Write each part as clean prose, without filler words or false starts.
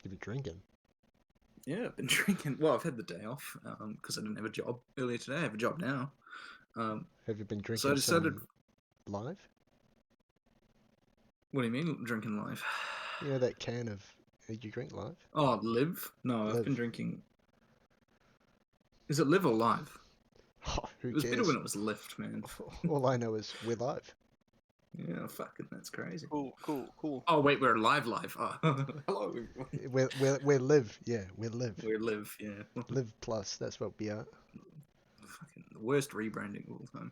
You've been drinking. Yeah, I've been drinking. Well, I've had the day off because I didn't have a job earlier today. I have a job now. Have you been So I drinking decided. some live? What do you mean drinking live? You know that can of you drink live? Oh, live? No, I've been Live. drinking. Is it live or live? Oh, who It was better cares? when it was lift, man. All I know is we're live. Yeah, fucking, that's crazy. Cool. Oh wait, we're live. Oh, hello everyone. We're live. Yeah, we're live. We're live. Yeah. Live plus. That's what we are. Fucking the worst rebranding of all time.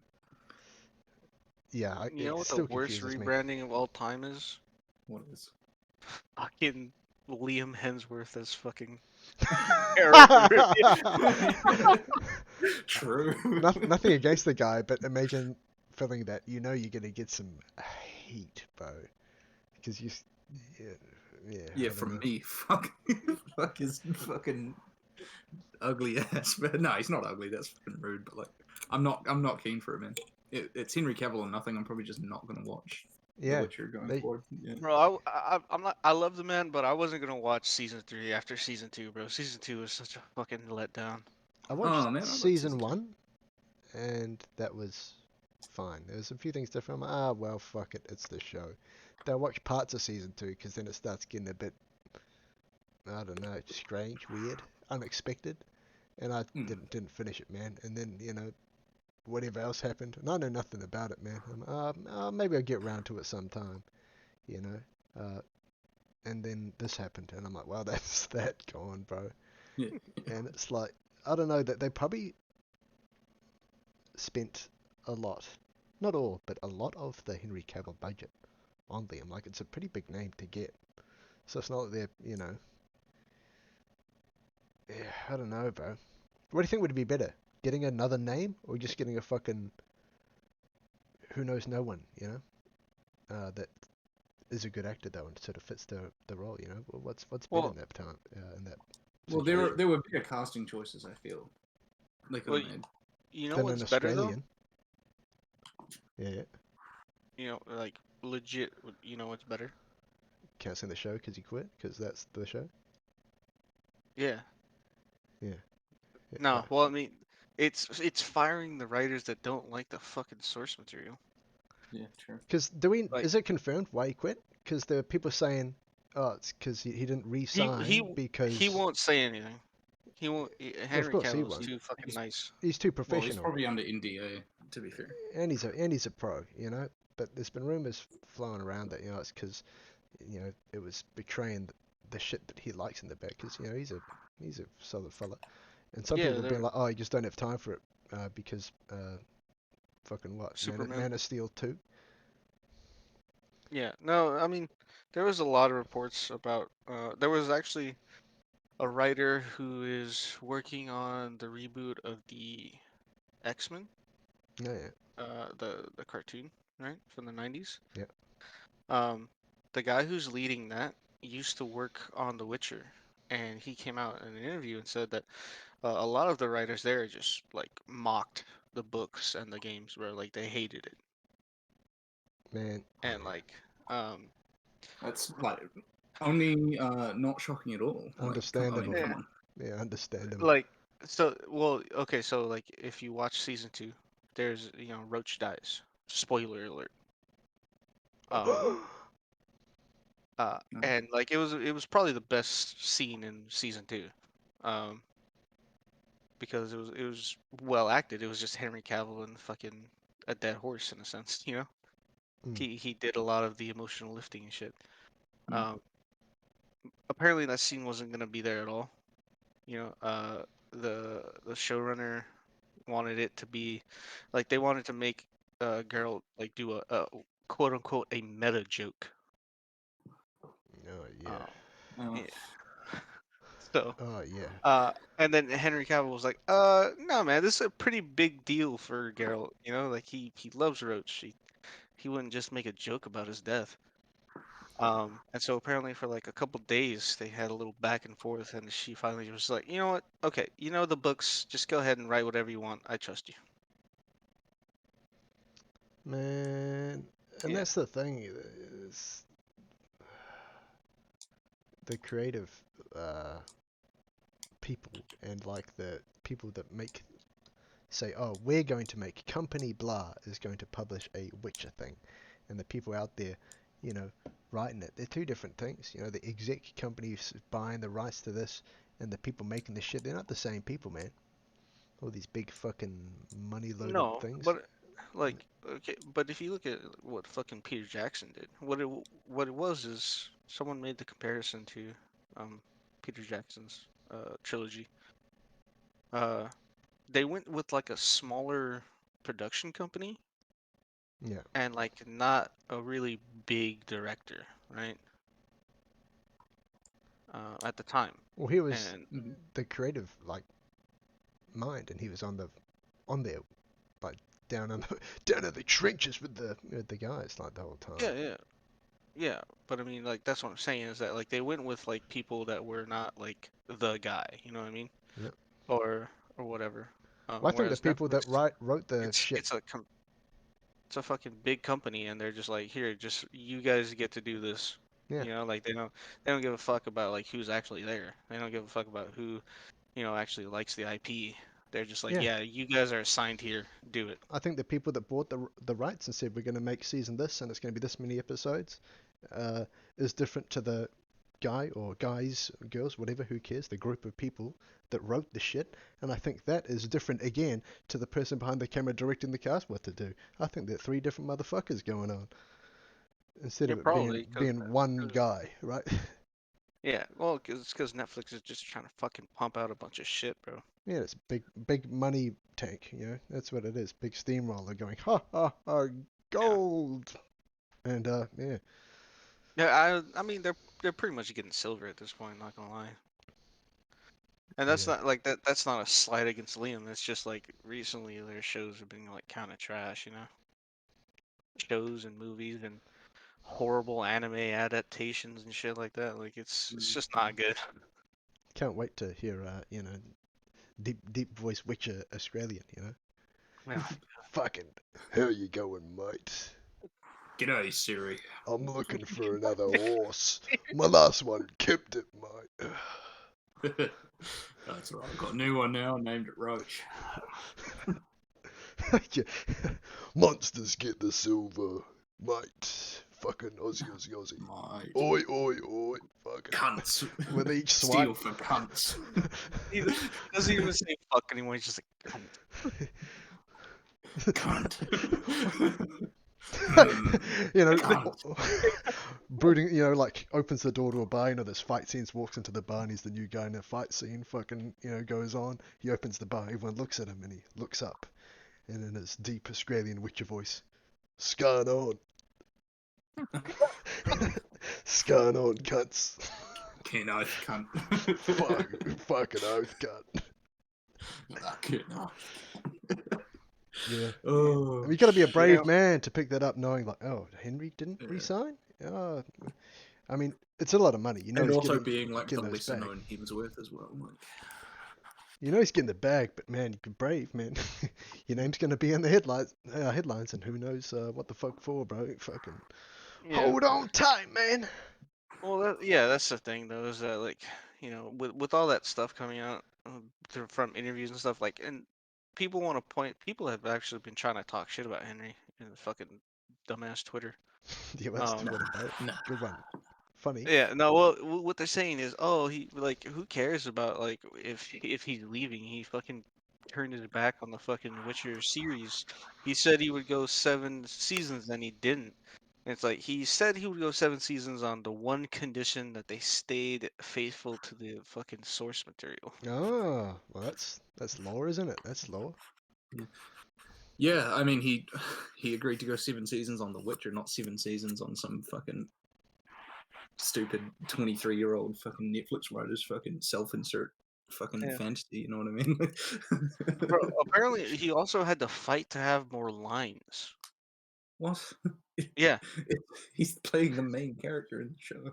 Yeah, You know it what the still worst confuses me. rebranding of all time is? What is? Fucking Liam Hemsworth as fucking Harold Caribbean. True. Nothing against the guy, but imagine feeling that you're gonna get some heat, bro, because yeah, yeah, I Yeah, don't from know. me. Fuck his fucking ugly ass. But no, he's not ugly. That's fucking rude. But like, I'm not keen for it, man. It's Henry Cavill and nothing. I'm probably just not gonna watch The Yeah, Witcher going they, forward. Yeah. Bro, I'm not. I love the man, but I wasn't gonna watch season 3 after season 2, bro. Season 2 was such a fucking letdown. I watched Oh man, I like season season 2. 1, and that was fine. There was a few things different. I'm like, well, fuck it, it's the show. Then I watch parts of season 2 because then it starts getting a bit, I don't know, strange, weird, unexpected, and I didn't finish it, man. And then whatever else happened, and I know nothing about it, man. Maybe I'll get around to it sometime, you know. And then this happened, and I'm like, wow, that's that gone, bro. Yeah. And it's like, I don't know, that they probably spent a lot, not all, but a lot of the Henry Cavill budget on Liam. Like, it's a pretty big name to get. So it's not that they're, yeah, I don't know, bro. What do you think would be better? Getting another name or just getting a fucking who knows no one, that is a good actor though and sort of fits the role, What's better in Well, that time in that Well, situation there were better casting choices. I feel they could well, have made. you know than an what's better though? Australian? Yeah, You know, like legit. You know what's better? canceling the show because he quit because that's the show. Yeah. Yeah, yeah. No. Well, I mean, it's firing the writers that don't like the fucking source material. Yeah, true. Because Like is it confirmed why he quit? Because there are people saying, oh, it's because he didn't re-sign he because. won't say anything. He won't. Well, of Henry course he Cavill is won't. too fucking nice. He's too Well, he's professional, probably under NDA. To be fair. and he's a pro, But there's been rumors flowing around that it's because it was betraying the shit that he likes in the back. Because he's a solid fella, and some Yeah, people have been they're like, oh, you just don't have time for it because fucking what Superman. Man of Steel 2. Yeah. No, I mean, there was a lot of reports about. There was actually a writer who is working on the reboot of the X-Men, Yeah, yeah, the cartoon, right, from the 90s. yeah. Um, the guy who's leading that used to work on The Witcher, and he came out in an interview and said that a lot of the writers there just like mocked the books and the games, where like they hated it, Man, and yeah. That's like only not shocking at all. Like, I mean, Understandable. come yeah, on. Yeah, understandable. like okay, so like if you watch season 2, there's Roach dies. Spoiler alert. Um, No. and like it was probably the best scene in season 2, um, because it was well acted. It was just Henry Cavill and fucking a dead horse in a sense, Mm. He did a lot of the emotional lifting and shit. Mm. Um, apparently that scene wasn't gonna be there at all. You know, the showrunner wanted it to be like they wanted to make Geralt like do a quote unquote a meta joke. Oh yeah. Um, Oh. yeah. So, Oh yeah. and then Henry Cavill was like, no, man, this is a pretty big deal for Geralt. Like he loves Roach. He wouldn't just make a joke about his death. And so apparently for like a couple days they had a little back and forth, and she finally was like, you know what? Okay, the books. Just go ahead and write whatever you want. I trust you. Man, and Yeah. that's the thing is the creative people and like the people that make say, oh, we're going to make company blah is going to publish a Witcher thing, and the people out there, you know, writing it, they're two different things. You know, the exec companies buying the rights to this and the people making the shit, they're not the same people, man. All these big fucking money loaded No, things. but like okay, but if you look at what fucking Peter Jackson did, what it was is someone made the comparison to um Peter Jackson's trilogy. Uh, they went with like a smaller production company Yeah. and like not a really big director, right? At the time, Well, he was and Mhm. the creative like mind, and he was on there, like down on the down in the trenches with the guys like the whole time. yeah, yeah, yeah. But I mean, like that's what I'm saying is that like they went with like people that were not like the guy, you know what I mean? Yeah. Or whatever. Well, I think the Whereas people that Netflix, wrote the it's shit. it's a it's a fucking big company, and they're just like, here, just you guys get to do this. Yeah. You know, like they don't give a fuck about like who's actually there. They don't give a fuck about who, actually likes the IP. They're just like, Yeah. yeah, you guys are assigned here, do it. I think the people that bought the rights and said we're going to make season this and it's going to be this many episodes, uh, is different to the guy or guys, girls, whatever, who cares, the group of people that wrote the shit. And I think that is different again to the person behind the camera directing the cast what to do. I think they're three different motherfuckers going on instead Yeah, of it being probably, being one guy, right? yeah, well, it's because Netflix is just trying to fucking pump out a bunch of shit, bro. Yeah, it's big money tank, you know. That's what it is. Big steamroller going, ha ha ha, Yeah, gold. And yeah, yeah. I mean, they're pretty much getting silver at this point. Not gonna lie. And that's yeah. not like that. That's not a slight against Liam. It's just like recently their shows have been like kind of trash, shows and movies and horrible anime adaptations and shit like that. Like it's just not good. Can't wait to hear deep voice Witcher Australian, you know. Yeah. Fucking, how you going, mate? G'day, Siri. I'm looking for another horse. My last one kept it, mate. That's right. I've got a new one now. I named it Roach. Yeah. Monsters get the silver, mate. Fucking Aussie, Aussie, Aussie. My Oi, oi, oi. Fucking. cunts. With each Steal swipe. for cunts. He doesn't even say fuck anymore. He's just like, Cunt. You know, Cunt. brooding, you know, like opens the door to a bar, you know, there's fight scenes, walks into the bar and he's the new guy in a fight scene, fucking, you know, goes on. He opens the bar, everyone looks at him and he looks up. And in his deep Australian Witcher voice, Scan on. Scan on, cunts. Can't oath, cunt. Fucking oath, cunt. I can't oath. Yeah. Oh, I mean, you gotta be a brave shit. man to pick that up knowing, like, oh, Henry didn't Yeah. resign? I mean, it's a lot of money. You know, And he's also getting, being like the getting those lesser back. known Hemsworth as well. Like, You know he's getting the bag, but man, you're brave, man. Your name's gonna be in the headlines, and who knows what the fuck for, bro? Fucking Yeah. hold on tight, man. Well, yeah, that's the thing though, is that like, with all that stuff coming out from interviews and stuff, like, and people have actually been trying to talk shit about Henry in the fucking dumbass Twitter. Yeah, that's Um, Twitter, bro. nah. Good one. Funny. yeah, no, well, what they're saying is, oh, he like, who cares about like if he's leaving? He fucking turned his back on the fucking Witcher series. He said he would go 7 seasons, and he didn't. And it's like he said he would go 7 seasons on the one condition that they stayed faithful to the fucking source material. Oh, well, that's lore, isn't it? That's lore. Yeah, I mean he agreed to go 7 seasons on The Witcher, not 7 seasons on some fucking stupid 23-year-old fucking Netflix writer's fucking self-insert fucking Yeah. fantasy. You know what I mean? Bro, apparently he also had to fight to have more lines. What? Yeah, He's playing the main character in the show.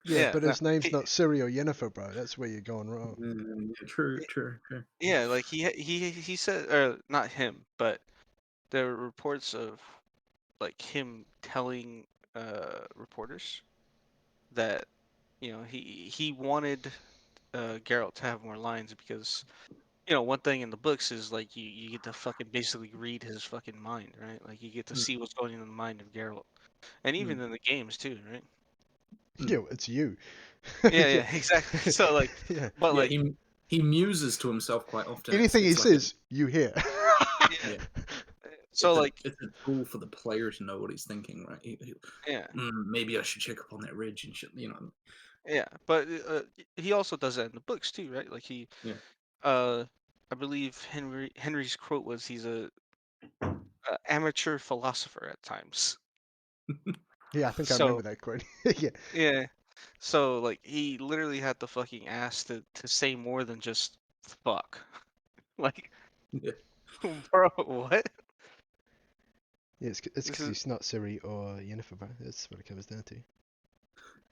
Yeah, yeah, but no, his name's not Siri or Yennefer, bro. That's where you're going wrong. Yeah, true. yeah. Like he said, or not him, but there were reports of like him telling reporters that he wanted Geralt to have more lines because one thing in the books is like you get to fucking basically read his fucking mind, right? Like you get to Mm. see what's going on in the mind of Geralt, and even in the games too, right? Yo, it's you. Yeah, yeah, exactly. So like, Yeah. but Yeah, like, he muses to himself quite often. Anything he It's like says, you hear. yeah. yeah, So like, it's a tool for the player to know what he's thinking, right? yeah, Maybe I should check up on that ridge and shit. yeah. But he also does that in the books too, right? Like Yeah. I believe Henry's quote was he's a amateur philosopher at times. Yeah, I think I remember So that quote. Yeah. yeah, so like he literally had the fucking ass to say more than just fuck. Like, Yeah. bro, what? Yeah, it's This because is he's not Siri or Yennefer, bro. That's what it comes down to.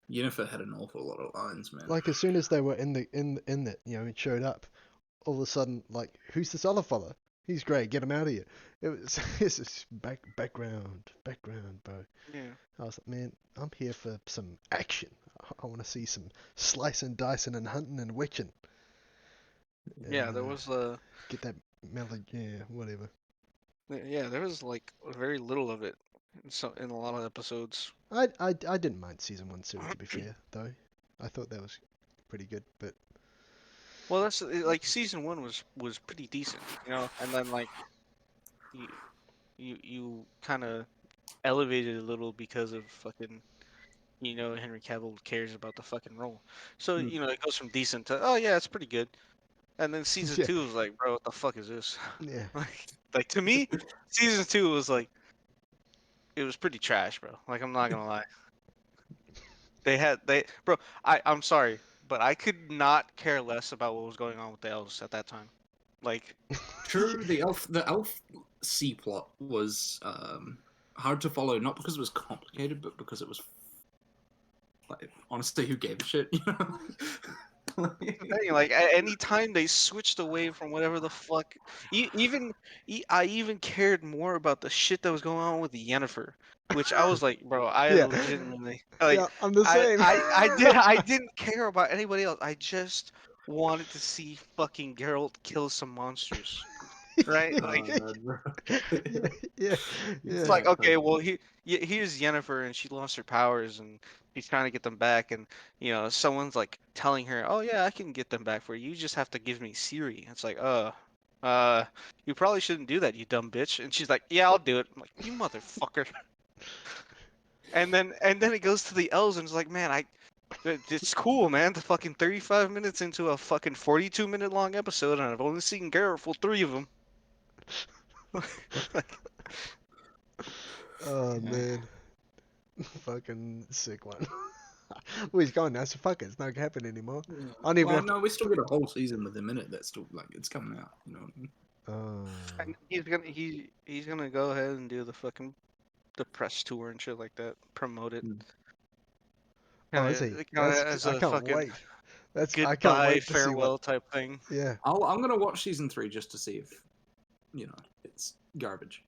Yennefer had an awful lot of lines, man. Like as soon as they were in it, it showed up. All of a sudden, like, who's this other fella? He's great. Get him out of here. It was it's just background, bro. yeah. I was like, man, I'm here for some action. I want to see some slicing, dicing, and hunting and witching. Yeah, And there was get that melody. Yeah, whatever. yeah, there was like very little of it in a lot of episodes. I didn't mind season one Siri, to be fair, though. I thought that was pretty good, but Well, that's like season one was pretty decent, and then like you you kind of elevated a little because of fucking Henry Cavill cares about the fucking role, so Mm. it goes from decent to oh yeah, it's pretty good, and then season yeah, two was like bro, what the fuck is this? yeah. Like to me, season two was like it was pretty trash, bro. Like I'm not gonna lie. Bro, I'm sorry, but I could not care less about what was going on with the elves at that time. Like, True, the elf C plot was hard to follow, not because it was complicated, but because it was like honestly, who gave a shit? like at any time they switched away from whatever the fuck, even I even cared more about the shit that was going on with Yennefer, which I was like, bro, I Yeah, legitimately like, yeah. I'm the same. I didn't care about anybody else. I just wanted to see fucking Geralt kill some monsters, right? Like. Bro. yeah, yeah, It's yeah. like, Exactly. okay, well, here's Yennefer, and she lost her powers, and she's trying to get them back, and someone's like telling her, "Oh yeah, I can get them back for you. You just have to give me Ciri." It's like, uh, you probably shouldn't do that, you dumb bitch. And she's like, "Yeah, I'll do it." I'm like, "You motherfucker!" And then it goes to the elves, and it's like, man, it's cool, man. The fucking 35 minutes into a fucking 42-minute long episode, and I've only seen Geralt for 3 of them. Like, Oh Yeah. man, fucking sick one. Well, he's gone now, so fuck it. It's not gonna happen anymore. Yeah. I don't even Well, have to. no, we still get a whole season with him in it. That's still like it's coming out. You know what I mean? Oh, and he's gonna go ahead and do the press tour and shit like that, promote it, Mm. oh, is he? kind of as I a can't fucking wait. I can't goodbye wait to see what. farewell type thing. Yeah. I'm gonna watch season 3 just to see if it's garbage.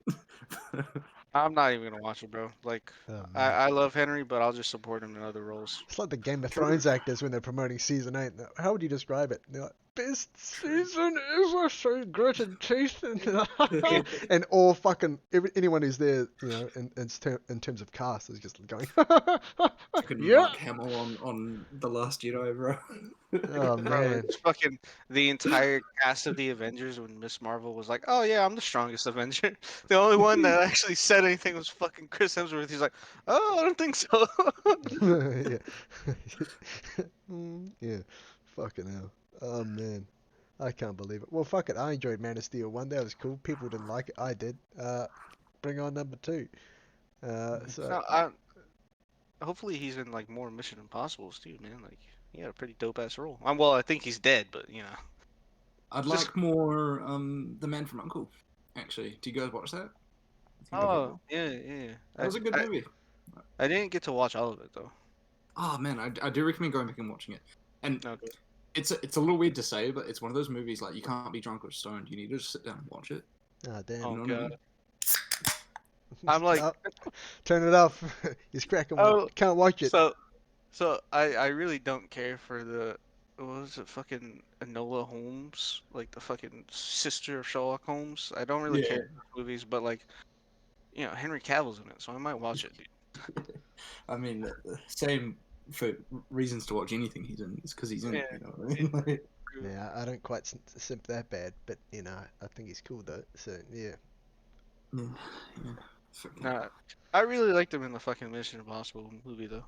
I'm not even gonna watch it, bro. Like, Oh man. I love Henry, but I'll just support him in other roles. It's like the Game of True. Thrones actors when they're promoting season 8. How would you describe it? They're like, best season ever, so good and tasty. And all fucking anyone who's there, in terms of cast is just going, Fucking yeah. Mark Hamill on The Last Jedi, bro. Oh Bro, man. it's fucking the entire cast of the Avengers when Miss Marvel was like, "Oh yeah, I'm the strongest Avenger." The only one that actually said anything was fucking Chris Hemsworth. He's like, "Oh, I don't think so." Yeah. Yeah. Fucking hell. Oh man. I can't believe it. Well, fuck it. I enjoyed Man of Steel 1. That was cool. People didn't like it. I did. Bring on number 2. So So, hopefully he's in like more Mission Impossibles too, man. Like he had a pretty dope ass role. Well, I think he's dead, but I'd Just- like more The Man from Uncle. Actually, do you guys watch that? Oh yeah. That was a good movie. I didn't get to watch all of it though. Oh man, I do recommend going back and watching it. And Okay. it's a little weird to say, but it's one of those movies like you can't be drunk or stoned. You need to just sit down and watch it. ah damn. Oh You know what I god. mean? I'm like, No, turn it off. He's cracking one. oh, Can't watch it. so So I really don't care for the what was it fucking Enola Holmes, like the fucking sister of Sherlock Holmes. I don't really care Yeah. for movies, but like Henry Cavill's in it, so I might watch it, dude. I mean, same for reasons to watch anything he's in. It's because he's in Yeah, it. You know what I mean? Like, true. Yeah, I don't quite simp that bad, but I think he's cool though. So yeah. yeah, yeah. Fucking- Nah, I really liked him in the fucking Mission Impossible movie though.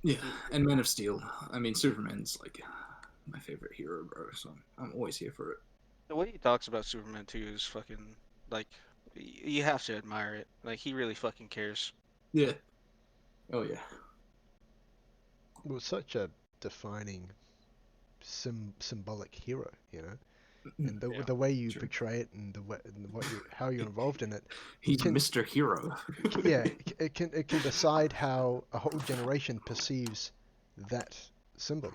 yeah, He- and Man of Steel. I mean, Superman's like my favorite hero, bro. So I'm always here for it. The way he talks about Superman too is fucking like you have to admire it. Like he really fucking cares. Yeah. Oh yeah. Well, such a defining symbolic hero, and the Yeah. the way you True. portray it and how you're involved in it, He's can Mr. Hero. yeah, it can decide how a whole generation perceives that symbol.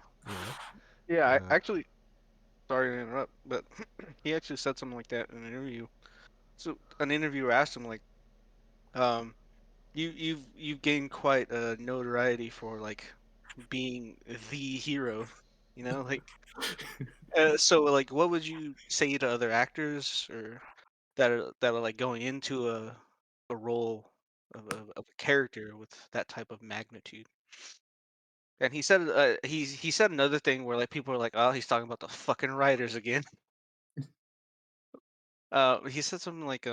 Yeah, I Uh, actually sorry to interrupt, but he actually said something like that in an interview. So an interviewer asked him like, um, you've gained quite a notoriety for like being the hero, like so like what would you say to other actors or that are like going into a role of a character with that type of magnitude? And he said he said another thing where like people are like, oh, he's talking about the fucking writers again. He said something like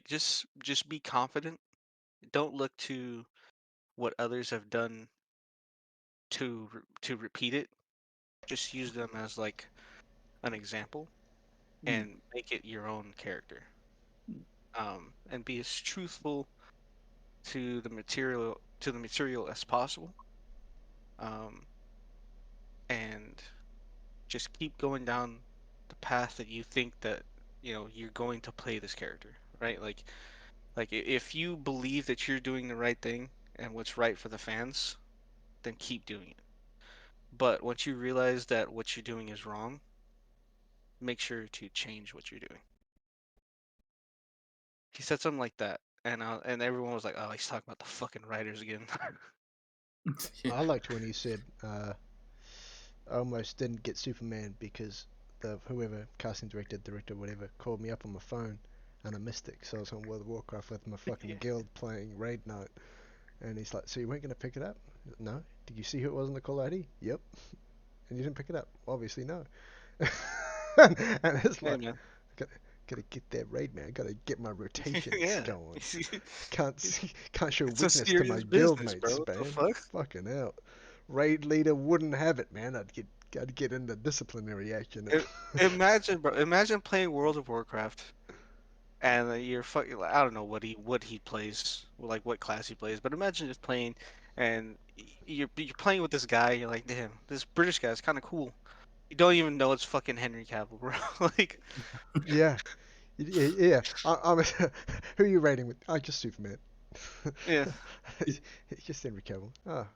just be confident. Don't look to what others have done to repeat it. Just use them as like an example Mm. and make it your own character. And be as truthful to the material as possible. Um, and just keep going down the path that you think that you're going to play this character, right? Like if you believe that you're doing the right thing and what's right for the fans, then keep doing it. But once you realize that what you're doing is wrong, make sure to change what you're doing. He said something like that, and everyone was like, "Oh, he's talking about the fucking writers again." Yeah. I liked when he said, I almost didn't get Superman because the whoever casting director, whatever, called me up on my phone and I missed it. So I was on World of Warcraft with my fucking Yeah. guild playing Raid Night, and he's like, "So you weren't gonna pick it up? No. Did you see who it was in the call ID? Yep. And you didn't pick it up? Obviously no." and it's Hey like, man. gotta get that raid, man. Gotta get my rotations Yeah. going. Can't show It's a weakness to my serious guild business, bro. mates, What the man. fuck? Fucking hell. Raid leader wouldn't have it, man. I'd get into disciplinary action. I- Imagine, bro. Imagine playing World of Warcraft and you're fucking. I don't know what he plays, like what class he plays, but imagine just playing and you're playing with this guy. You're like, damn, this British guy's kind of cool. You don't even know it's fucking Henry Cavill, bro. Like, Yeah, yeah. I'm. Who are you raiding with? I just Superman. yeah, It's just Henry Cavill. Ah,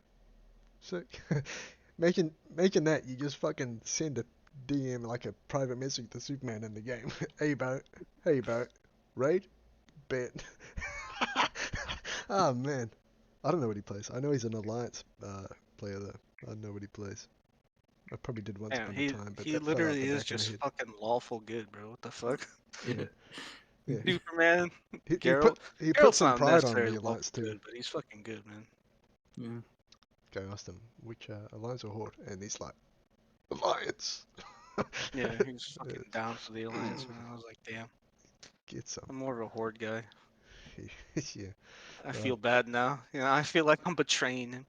so imagine that you just fucking send a DM like a private message to Superman in the game. Hey bro, raid, bet. Oh man, I don't know what he plays. I know he's an alliance player though. I don't know what he plays. I probably did once man, upon a he time, but he that fell out the literally is back of my just head. fucking lawful good, bro. What the fuck? Yeah. Yeah, Superman, he Geralt. put Geralt's some not pride on necessarily the lawful alliance too. good, but he's fucking good, man. Yeah. Go asked him which alliance or horde, and he's like alliance. Yeah, he's fucking down for the alliance, man. I was like, damn, Get some. I'm more of a horde guy. Yeah. I Well, feel bad now. I feel like I'm betraying him.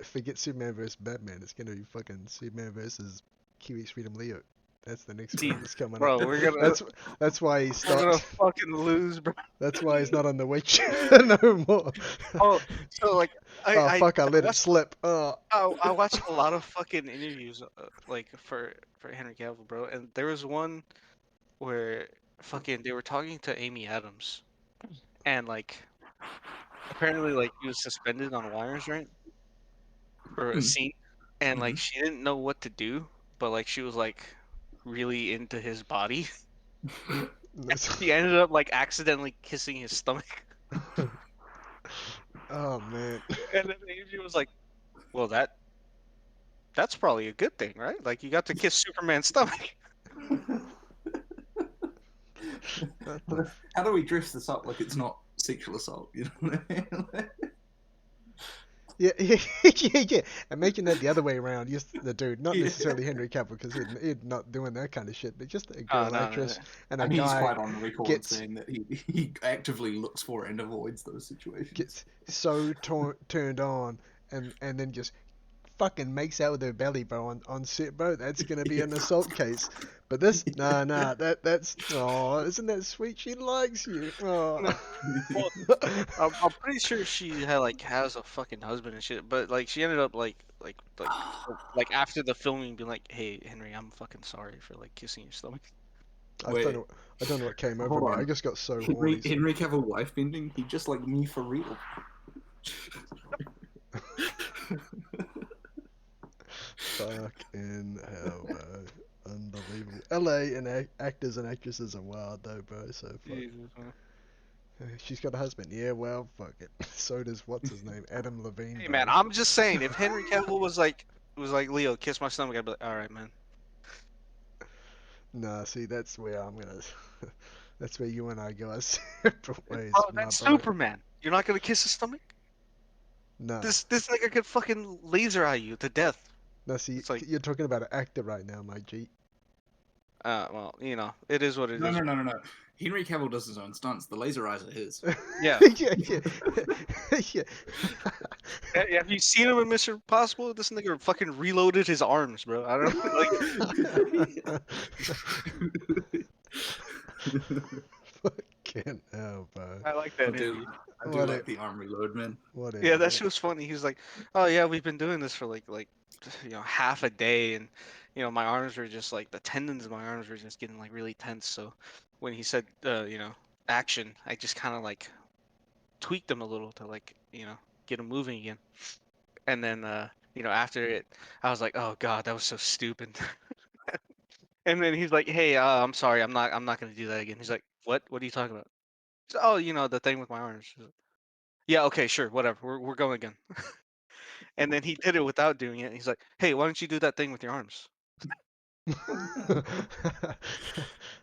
forget Superman versus Batman. It's gonna be fucking Superman versus KiwixFreedom Leo. That's the next See, one that's coming up. bro, That's that's why he we're gonna stopped. fucking lose, bro. That's why he's not on the Witch no more. Oh, so like I Oh I, fuck! I I let it watched slip. Oh. I watched a lot of fucking interviews like for Henry Cavill, bro, and there was one where fucking they were talking to Amy Adams, and like apparently like he was suspended on wires, right, for a Mm. scene, and like Mhm. she didn't know what to do, but like she was like really into his body. She ended up like accidentally kissing his stomach. Oh man. And then Angie was like, "Well, that's probably a good thing, right? Like you got to kiss Superman's stomach." What the How do we dress this up like it's not sexual assault? You know what I mean? Yeah, yeah. Imagine that the other way around. Just the dude, not Yeah. necessarily Henry Cavill, because he'd not doing that kind of shit, but just a Oh girl no, no, no. actress and a And he's guy quite on record gets saying that he actively looks for and avoids those situations. gets so turned on, and then just fucking makes out with her belly, bro, on set, bro. That's gonna be an assault case. But this, nah, that's oh, isn't that sweet? She likes you. Oh. No. Well, I'm pretty sure she had like has a fucking husband and shit, but like she ended up like after the filming being like, "Hey Henry, I'm fucking sorry for like kissing your stomach." Wait, I don't know what came over hold me. I on. just got so horny. Henry Cavill wife bending? He just like me for real. Fucking hell, bro. Unbelievable. LA and actors and actresses are wild though, bro. So fuck. Jesus, man. She's got a husband. Yeah, well, fuck it. So does what's his name, Adam Levine, Hey bro. man, I'm just saying, if Henry Cavill was like Leo, kiss my stomach, I'd be like, all right, man. Nah, see, that's where I'm gonna. That's where you and I go our separate ways, Bro, my that's bro. Superman. You're not gonna kiss his stomach? Nah, This nigga could fucking laser eye you to death. nah. See, It's like, you're talking about an actor right now, my G. well, it is what it No, is. no, no, no, no. Henry Cavill does his own stunts. The laser eyes are his. Yeah. Yeah, yeah, yeah. Have you seen him in Mission Impossible? This nigga fucking reloaded his arms, bro. I don't know, Fucking hell, bro. I like I that do, energy. I do What like a the arm reload, man. what an Yeah, that idiot. shit was funny. He was like, "Oh yeah, we've been doing this for like half a day, and my arms were just like the tendons of my arms were just getting like really tense. So when he said action, I just kind of like tweaked them a little to like get them moving again. And then after it, I was like, oh god, that was so stupid. And then he's like, hey, I'm sorry, I'm not gonna do that again. He's like, what are you talking about? He's like, oh, the thing with my arms. He's like, yeah, okay, sure, whatever. We're going again. And then he did it without doing it. He's like, hey, why don't you do that thing with your arms?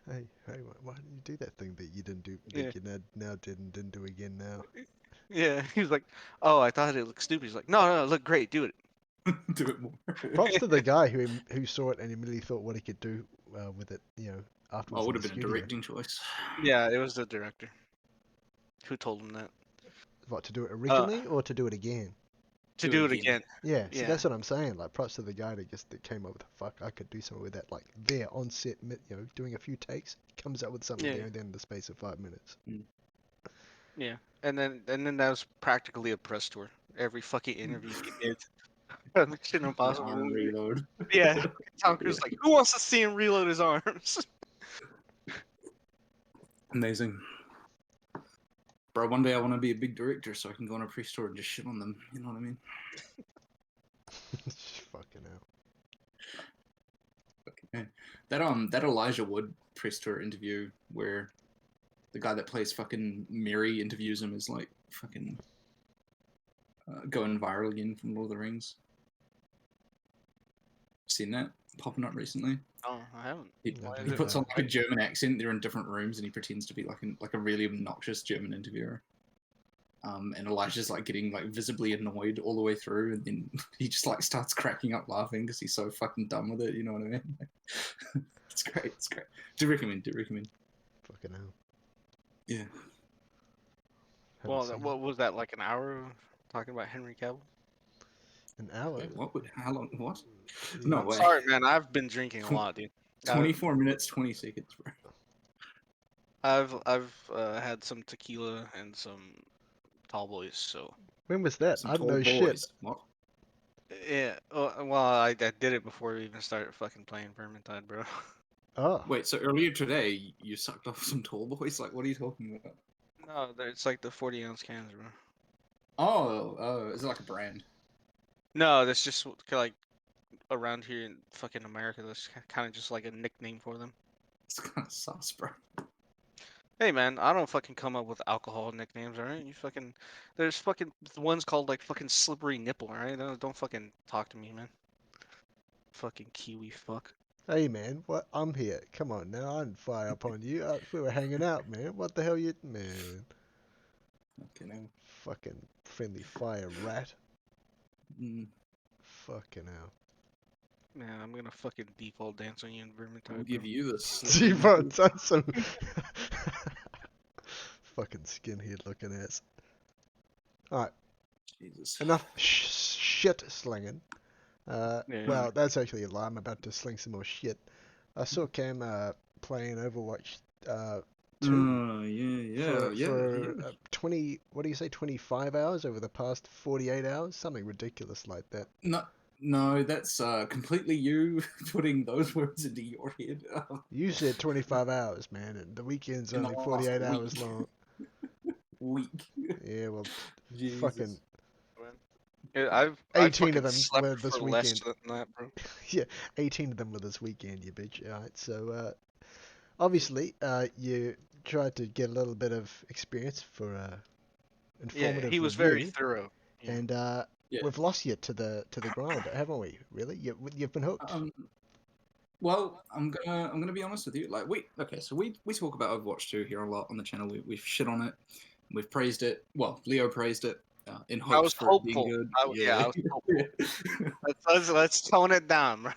Hey, why didn't you do that thing that you didn't do, Yeah, that you now didn't do again now? yeah. He was like, oh, I thought it looked stupid. He's like, no, it looked great. Do it. Do it more. Props to the guy who saw it and immediately thought what he could do with it, Oh, it afterwards in would the have been a studio. directing choice. Yeah, it was the director who told him that. What, to do it Uh, originally or to do it again? to Do it do it again. again. Yeah, see, Yeah, that's what I'm saying. Like, props to the guy that came up with, fuck, I could do something with that. Like, there on set, doing a few takes, comes up with something yeah, there and then in the space of 5 minutes. yeah. And then that was practically a press tour. Every fucking interview he did. Mission The Impossible arm movie. reload. Yeah, Tom Yeah. Cruise like, who wants to see him reload his arms? Amazing. Bro, one day I want to be a big director so I can go on a press tour and just shit on them. You know what I mean? Fucking hell. Okay. That Elijah Wood press tour interview where the guy that plays fucking Mary interviews him is like fucking going viral again from Lord of the Rings. Seen that popping up recently? Oh, I haven't. He, No, I Why is he it? puts on like a German accent. They're in different rooms, and he pretends to be like a really obnoxious German interviewer. And Elijah's like getting like visibly annoyed all the way through, and then he just like starts cracking up laughing because he's so fucking done with it. You know what I mean? It's great. It's great. Do recommend. Do recommend. Fucking hell. Yeah. Haven't Well, seen what was that, like an hour talking about Henry Cavill? an hour. Wait, what would? How long? What? Yeah. No I'm way. sorry, man. I've been drinking a lot, dude. 24 minutes, 20 seconds, bro. I've had some tequila and some tall boys, so When was that? Some I don't tall know shit. boys. What? yeah. Well, I did it before we even started fucking playing Vermintide, bro. Oh, Wait, so earlier today you sucked off some tall boys? Like, what are you talking about? No, it's like the 40-ounce cans, bro. Oh, is it like a brand? No, that's just like around here in fucking America. That's kind of just like a nickname for them. It's kind of sus, bro. Hey man, I don't fucking come up with alcohol nicknames, alright? You fucking, there's fucking ones called like fucking slippery nipple, alright? Don't fucking talk to me, man. Fucking Kiwi fuck. Hey man, what? I'm here. Come on now, I didn't fire up on you. We were hanging out, man. What the hell you, man? Okay, now. Fucking friendly fire rat. Mm, Fucking hell. Man, I'm gonna fucking default dance on you in I'll Vermintide, bro. give you the slippery Default nipple. done some fucking skinhead looking ass. Alright, Jesus. enough shit slinging. Yeah. Well, that's actually a lie. I'm about to sling some more shit. I saw Cam playing Overwatch 2 Yeah. for 20, what do you say, 25 hours over the past 48 hours? Something ridiculous like that. No, that's completely you putting those words into your head. You said 25 hours, man, and the weekend's In the only last 48 week. hours long. Week. Yeah, well, fucking Jesus. Yeah, I've 18 of fucking them slept were this for less weekend. than that, bro. Yeah, 18 of them were this weekend, you bitch. Alright, so, obviously, you tried to get a little bit of experience for Yeah, he informative was very review, thorough. Yeah. and Yeah. we've lost you to the grind, haven't we? Really? You've been hooked. Well, I'm gonna be honest with you. Like we talk about Overwatch 2 here a lot on the channel. We've shit on it, we've praised it. Well, Leo praised it in I hopes was for it being hopeful. good. Yeah, I was hopeful. Let's tone it down, bro.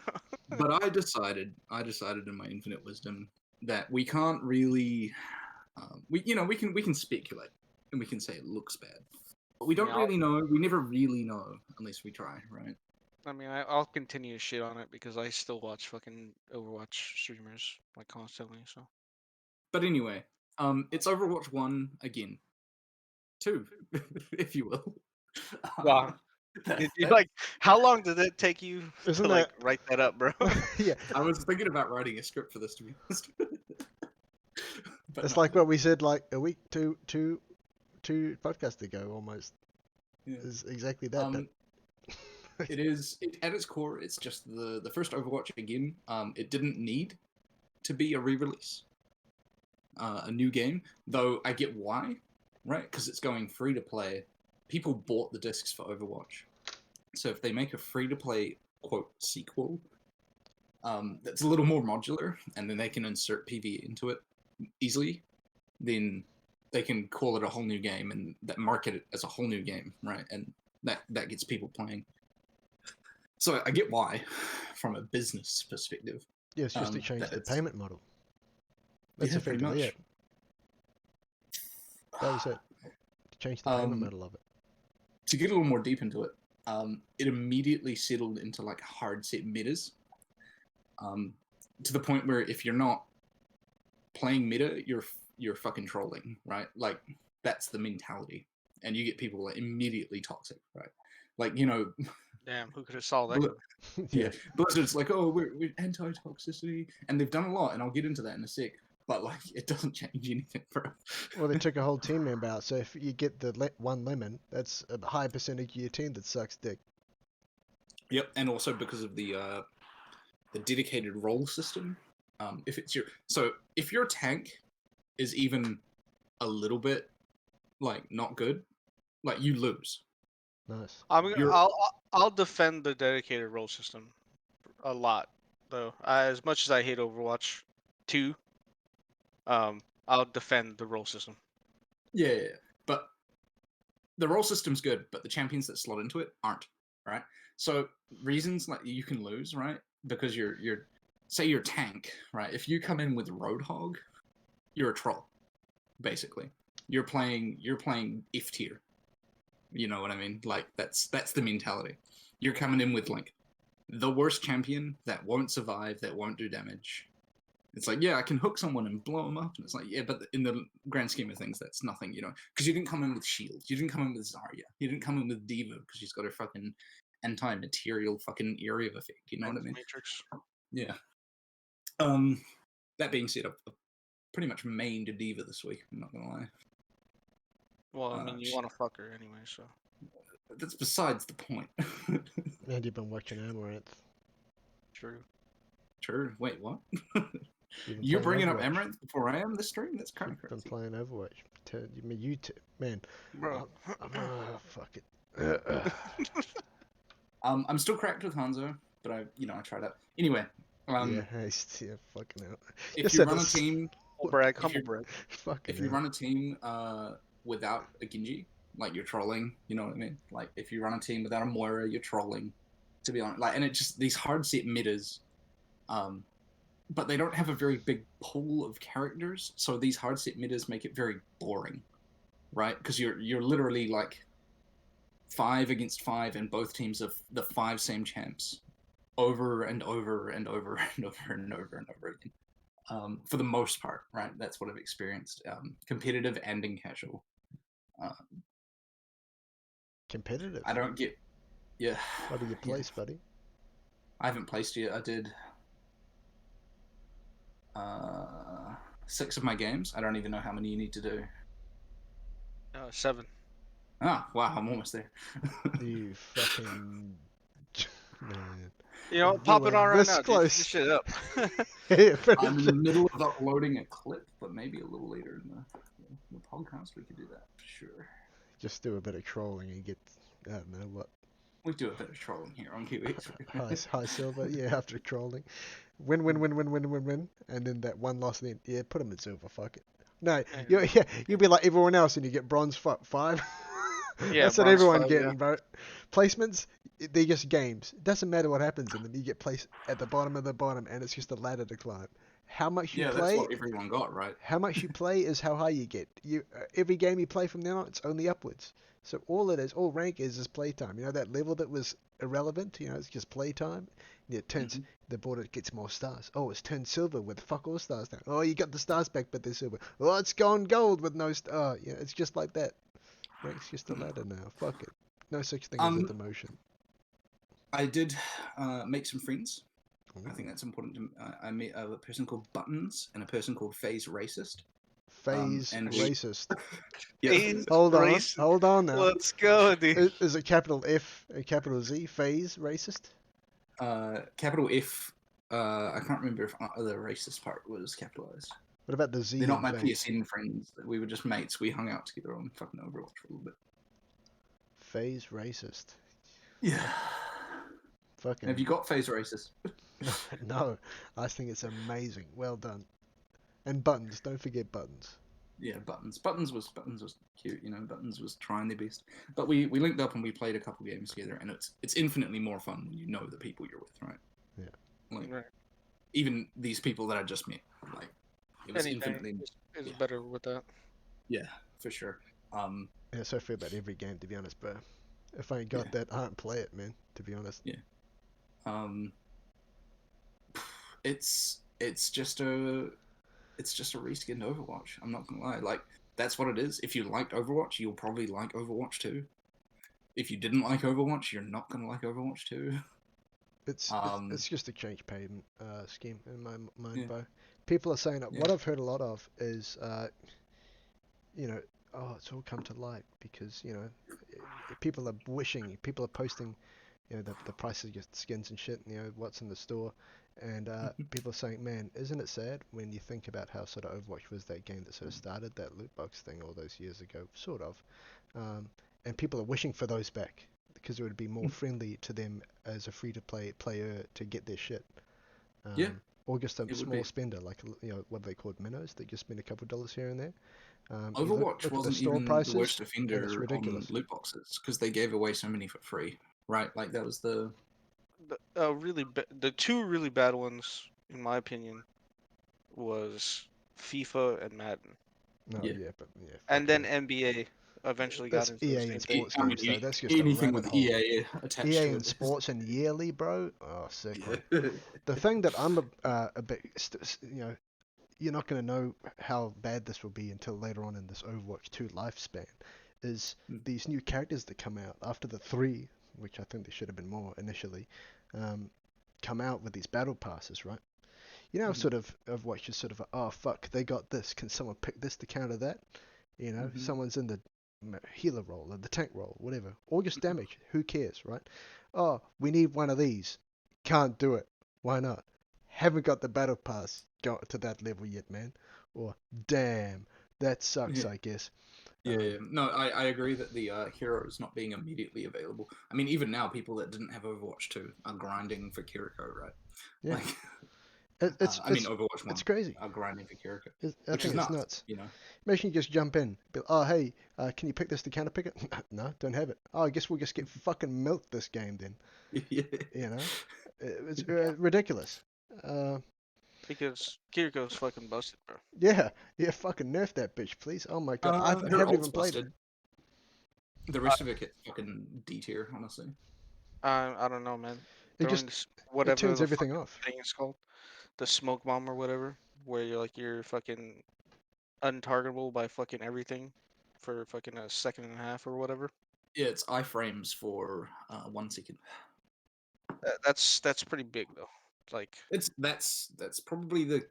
But I decided in my infinite wisdom that we can't really, we can speculate and we can say it looks bad, but we I mean, don't really know. We never really know unless we try, right? I'll continue to shit on it because I still watch fucking Overwatch streamers like constantly. So. But anyway, it's Overwatch 1 again, 2, if you will. Wow. That- Like, how long did it take you Isn't to like that? write that up, bro? Yeah, I was thinking about writing a script for this, to be honest. But it's no, like what we said like a week, two podcasts ago almost. yeah. Is exactly that. Um, at its core, it's just the first Overwatch again. It didn't need to be a re-release, a new game. Though I get why, right? Because it's going free to play. People bought the discs for Overwatch, so if they make a free to play quote sequel, that's a little more modular, and then they can insert PvE into it easily, then they can call it a whole new game and that market it as a whole new game, right? And that gets people playing. So I get why, from a business perspective. Yeah, it's just to change That the it's payment model. That's yeah, pretty effectively much. it. That was it. To change the payment model of it. To get a little more deep into it, it immediately settled into like hard set metas, to the point where if you're not playing meta, you're fucking trolling, right? Like that's the mentality, and you get people like immediately toxic, right? Like Damn, who could have solved that? yeah, Blizzard's like, oh, we're anti-toxicity, and they've done a lot, and I'll get into that in a sec. But like, it doesn't change anything, bro. Well, they took a whole team member out, so if you get the one lemon, that's a high percentage of your team that sucks dick. Yep, and also because of the dedicated role system. If your tank is even a little bit like not good, like you lose. Nice. You're I'll defend the dedicated role system a lot though. As much as I hate Overwatch 2, I'll defend the role system. yeah, but the role system's good, but the champions that slot into it aren't, right? So reasons like you can lose, right? Because you're say you're tank, right? If you come in with Roadhog, you're a troll, basically. You're playing F tier. You know what I mean? Like that's the mentality. You're coming in with like the worst champion that won't survive, that won't do damage. It's like, yeah, I can hook someone and blow them up, and it's like, yeah, but in the grand scheme of things, that's nothing, because you didn't come in with Shield, you didn't come in with Zarya, you didn't come in with Diva because she's got her fucking anti-material fucking area of effect. You know what I mean? Matrix. Yeah. That being said, I've pretty much mained Diva this week. I'm not gonna lie. Well, I mean, you want to fuck her anyway, so. That's besides the point. And you've been watching Amaranth. True. True. Wait, what? You've been You're playing bringing up Overwatch. Amaranth before I am this stream? That's kind of You've been crazy. playing Overwatch. Man. Bro. Fuck it. I'm still cracked with Hanzo, but I tried out. Anyway, Yeah, fucking hell. if you run a team, Humble brag, if humble you brag. Fucking if you hell. run a team without a Genji, like you're trolling, you know what I mean? Like if you run a team without a Moira, you're trolling. To be honest, like, and it just these hard set metas, but they don't have a very big pool of characters, so these hard set metas make it very boring, right? Because you're literally like 5 against 5, and both teams of the 5 same champs, over and over and over and over and over and over again. For the most part, right? That's what I've experienced, competitive and in casual. Competitive. I don't get, yeah. What do you yeah. place, buddy? I haven't placed yet. I did 6 of my games. I don't even know how many you need to do. 7. Ah, wow, I'm almost there. You fucking man. You know, You pop it were on right this now, dude. close. Finish it up. I'm in the middle of uploading a clip, but maybe a little later in the podcast we could do that for sure. Just do a bit of trolling and get, I don't know what. We do a bit of trolling here on KiwixFreedom. High silver, yeah, after trolling. Win, and then that one loss, then, yeah, put him in silver, fuck it. No, you'll be like everyone else and you get bronze 5. Yeah, That's what bronze everyone's 5, getting, yeah. bro. Placements, they're just games. It doesn't matter what happens in them. You get placed at the bottom of the bottom, and it's just a ladder to climb. How much you Yeah, play, that's what everyone got, right? how much you play is how high you get. Every game you play from now on, it's only upwards. So all rank is playtime. You know that level that was irrelevant. You know, it's just playtime. And it turns the border gets more stars. Oh, it's turned silver with fuck all stars now. Oh, you got the stars back, but they're silver. Oh, it's gone gold with no star. Yeah, it's just like that. Rank's just a ladder now. Fuck it. No such thing as a demotion. I did make some friends. I think that's important. I met a person called Buttons and a person called Phase Racist. Phase and racist. Phase Hold racist. on now. Let's go, dude. Is it capital F and capital Z? Phase racist? Capital F. I can't remember if the racist part was capitalized. What about the Z? They're not my phase? PSN friends. We were just mates. We hung out together on fucking Overwatch for a little bit. Phase racist. Yeah. Fucking. Have you got Phase Racist? No, I think it's amazing. Well done. And Buttons, don't forget Buttons. Yeah, Buttons. Buttons was cute, you know. Buttons was trying their best. But we linked up and we played a couple games together, and it's infinitely more fun when you know the people you're with, right? Yeah. Like even these people that I just met, like it was infinitely is better with that. Yeah, for sure. Yeah, so I feel about every game, to be honest, bro. If I ain't got that, I don't play it, man. To be honest. Yeah. It's just a reskinned Overwatch. I'm not gonna lie. Like that's what it is. If you liked Overwatch, you'll probably like Overwatch 2. If you didn't like Overwatch, you're not gonna like Overwatch 2. It's just a change payment scheme in my mind, bro. People are saying that. Yeah. What I've heard a lot of is, you know, oh, it's all come to light because you know, people are posting, you know, the prices of your skins and shit, and, you know, what's in the store, and people are saying, man, isn't it sad when you think about how sort of Overwatch was that game that sort of started that loot box thing all those years ago, sort of, and people are wishing for those back because it would be more friendly to them as a free-to-play player to get their shit. Yeah. Or just a small be. spender, like, you know, what are they called, minnows, that just spend a couple $dollars here and there. Overwatch look wasn't at the store even prices, the worst and offender it's on ridiculous. loot boxes because they gave away so many for free, right? Like that was the The two really bad ones, in my opinion, was FIFA and Madden. No, Yeah. but yeah. And then fucking- NBA eventually That's got into the EA same and thing. sports games, though. That's just a anything rabbit with hole. EA attached EA to and it. sports and yearly, bro. Oh, sick. Yeah. The thing that I'm a bit, you know, you're not going to know how bad this will be until later on in this Overwatch 2 lifespan, is these new characters that come out after the 3, which I think there should have been more initially, come out with these battle passes, right? You know, sort of Overwatch is sort of oh fuck, they got this. Can someone pick this to counter that? You know, someone's in the healer role or the tank role, whatever. Or just damage. Who cares, right? Oh, we need one of these. Can't do it. Why not? Haven't got the battle pass. got to that level yet, man. Or damn, that sucks. Yeah. I guess. Yeah. No, I agree that the heroes not being immediately available. I mean, even now, people that didn't have Overwatch 2 are grinding for Kiriko, right? Yeah. Like, It's I mean, Overwatch 1 it's crazy. are grinding for Kiriko, I which is think it's nuts, nuts. you know? Imagine you just jump in. Oh, hey, can you pick this to counter pick it? No, don't have it. Oh, I guess we'll just get fucking milked this game then. Yeah. You know, it's ridiculous. Because Kiriko's fucking busted, bro. Yeah, fucking nerf that bitch, please. Oh my god, I Her haven't ult's even played it. busted. The rest of it gets fucking D tier, honestly. I don't know, man. It Throwing just this, it whatever turns the everything fucking off. thing is called, the smoke bomb or whatever, where you're fucking untargetable by fucking everything for fucking a second and a half or whatever. Yeah, it's iframes for 1 second. That's pretty big though. Like, That's probably the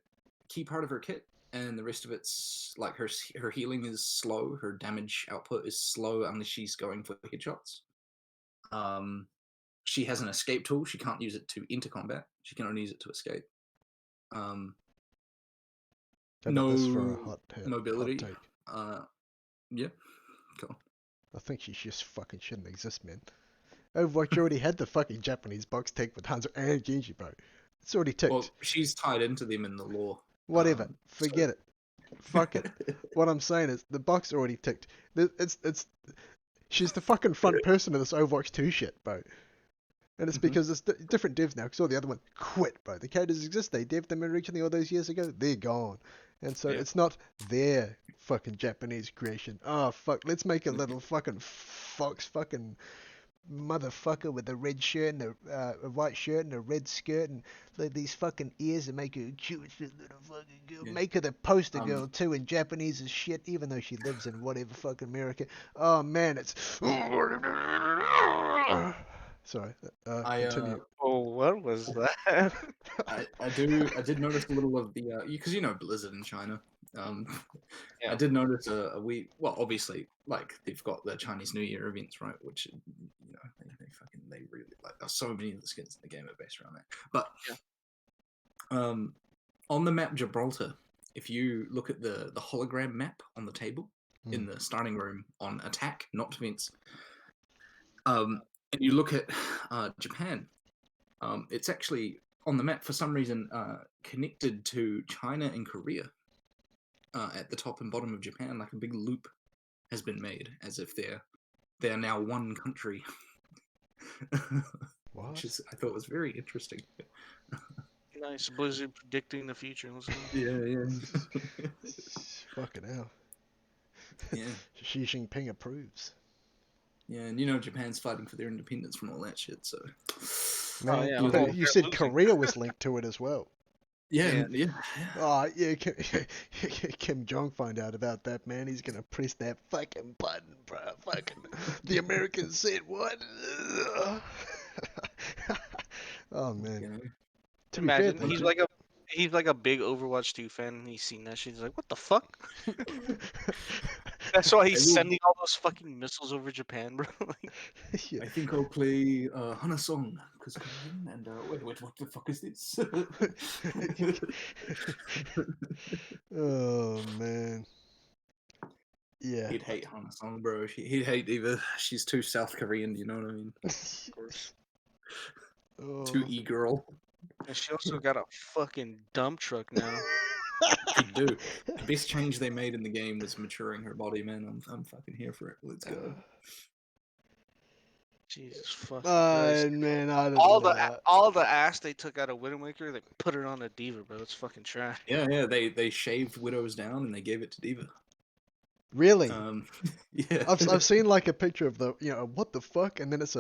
key part of her kit, and the rest of it's like her healing is slow, her damage output is slow unless she's going for headshots. She has an escape tool. She can't use it to enter combat. She can only use it to escape. How about this for a No hot mobility. take? Yeah, cool. I think she just fucking shouldn't exist, man. Overwatch already had the fucking Japanese box tick with Hanzo and Genji, bro. It's already ticked. Well, she's tied into them in the lore. Whatever. Forget it. Fuck it. What I'm saying is the box already ticked. It's she's the fucking front person of this Overwatch 2 shit, bro. And it's because it's different devs now, because all the other ones quit, bro. The characters exist, they devved them originally all those years ago, they're gone. And so it's not their fucking Japanese creation. Oh, fuck, let's make a little fucking fox fucking motherfucker with a red shirt and a white shirt and a red skirt and these fucking ears and make her a cute little fucking girl. Yeah. Make her the poster girl too in Japanese as shit, even though she lives in whatever fucking America. Oh man, it's sorry. Continue. oh, what was that? I did notice a little of the because you know Blizzard in China. Yeah. I did notice well obviously like they've got the Chinese New Year events, right, which you know they really like, there's so many of the skins in the game are based around that. But on the map Gibraltar, if you look at the hologram map on the table in the starting room on attack, not defense, and you look at Japan, it's actually on the map for some reason connected to China and Korea at the top and bottom of Japan. Like a big loop has been made as if they are now one country. What? Which I thought was very interesting. Nice Blizzard predicting the future. Yeah. Fucking hell. Yeah. Xi Jinping approves. Yeah, and you know Japan's fighting for their independence from all that shit, so. Man, yeah, you they're said losing. Korea was linked to it as well. Yeah. Oh, yeah, Kim Jong find out about that, man. He's gonna press that fucking button, bro. Fucking, the Americans said what? Oh, man. You know? To be fair, Imagine he's like a big Overwatch 2 fan and he's seen that shit. He's like, what the fuck? That's why he's sending all those fucking missiles over Japan, bro. Like, yeah. I think I'll play Hana Song because and wait, what the fuck is this? Oh, man. Yeah. He'd hate Hana Song, bro. He'd hate Eva. She's too South Korean. You know what I mean? of course. Too Oh. e-girl. And she also got a fucking dump truck now. She do. The best change they made in the game was maturing her body, man. I'm fucking here for it. Let's go. Jesus fucking Christ. Man, I don't All know. all the ass they took out of Widowmaker, they put it on a diva, bro. It's fucking trash. Yeah. They shaved Widows down and they gave it to Diva. Really? Yeah. I've seen like a picture of the, what the fuck, and then it's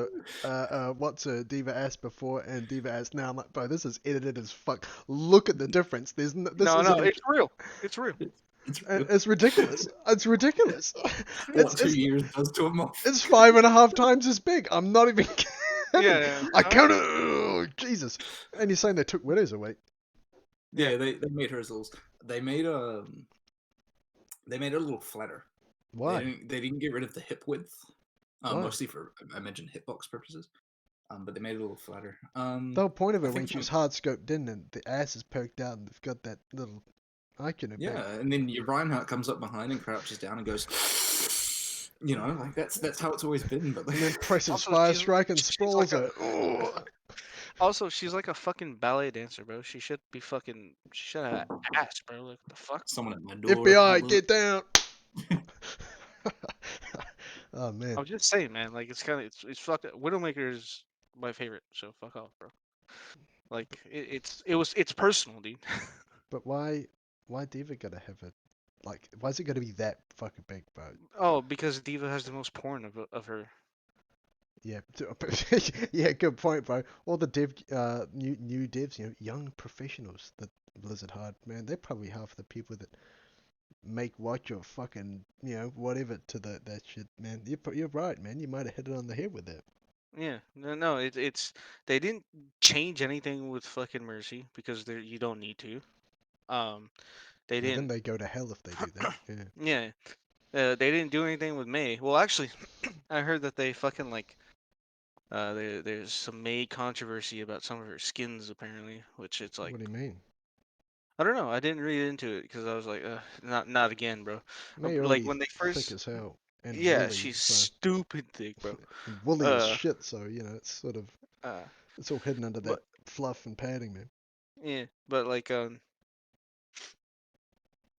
what's a Diva ass before and Diva ass now. I'm like, bro, this is edited as fuck. Look at the difference. There's no, this No, isn't it's real. It's real. it's ridiculous. It's ridiculous. What 2 years does to a month? It's 5.5 times as big. I'm not even kidding. Yeah. I counted. Oh, Jesus. And you're saying they took Widows away? Yeah, they made hers little. They made a little flatter. Why? They didn't get rid of the hip width, Why? mostly for I imagine hitbox purposes. But they made it a little flatter. The whole point of I it when think she's hard scoped in and the ass is poked out and they've got that little icon in her back. yeah, and then your Reinhardt comes up behind and crouches down and goes, like that's how it's always been. But And then presses Also, fire she's strike and she's sprawls like her. Ooh. also she's like a fucking ballet dancer, bro. She should be fucking. She should have ass, bro. Like what the fuck? someone at my door. FBI, Look. get down! Oh man. I'm just saying, man. Like it's kind of it's fucked. Widowmaker is my favorite, so fuck off, bro. Like it's personal, dude. But why Diva gotta have it? Like, why is it gotta be that fucking big, bro? Oh, because Diva has the most porn of her. Yeah, yeah, good point, bro. All the new devs, young professionals that Blizzard hired, man, they're probably half the people that make watch or fucking, whatever to that shit, man. You're right, man. You might have hit it on the head with that. Yeah, no, it's they didn't change anything with fucking Mercy because you don't need to. Um, they Well, then didn't. they go to hell if they do that. Yeah. Yeah, they didn't do anything with May. Well, actually, I heard that they fucking like there's some May controversy about some of her skins apparently, which it's like What do you mean? I don't know. I didn't read into it because I was like, not again, bro. May Like already when they thick first, as hell and yeah, woolly, she's so stupid thick, bro. and woolly as Uh, shit. So it's sort of uh, it's all hidden under that but fluff and padding, man. yeah, but like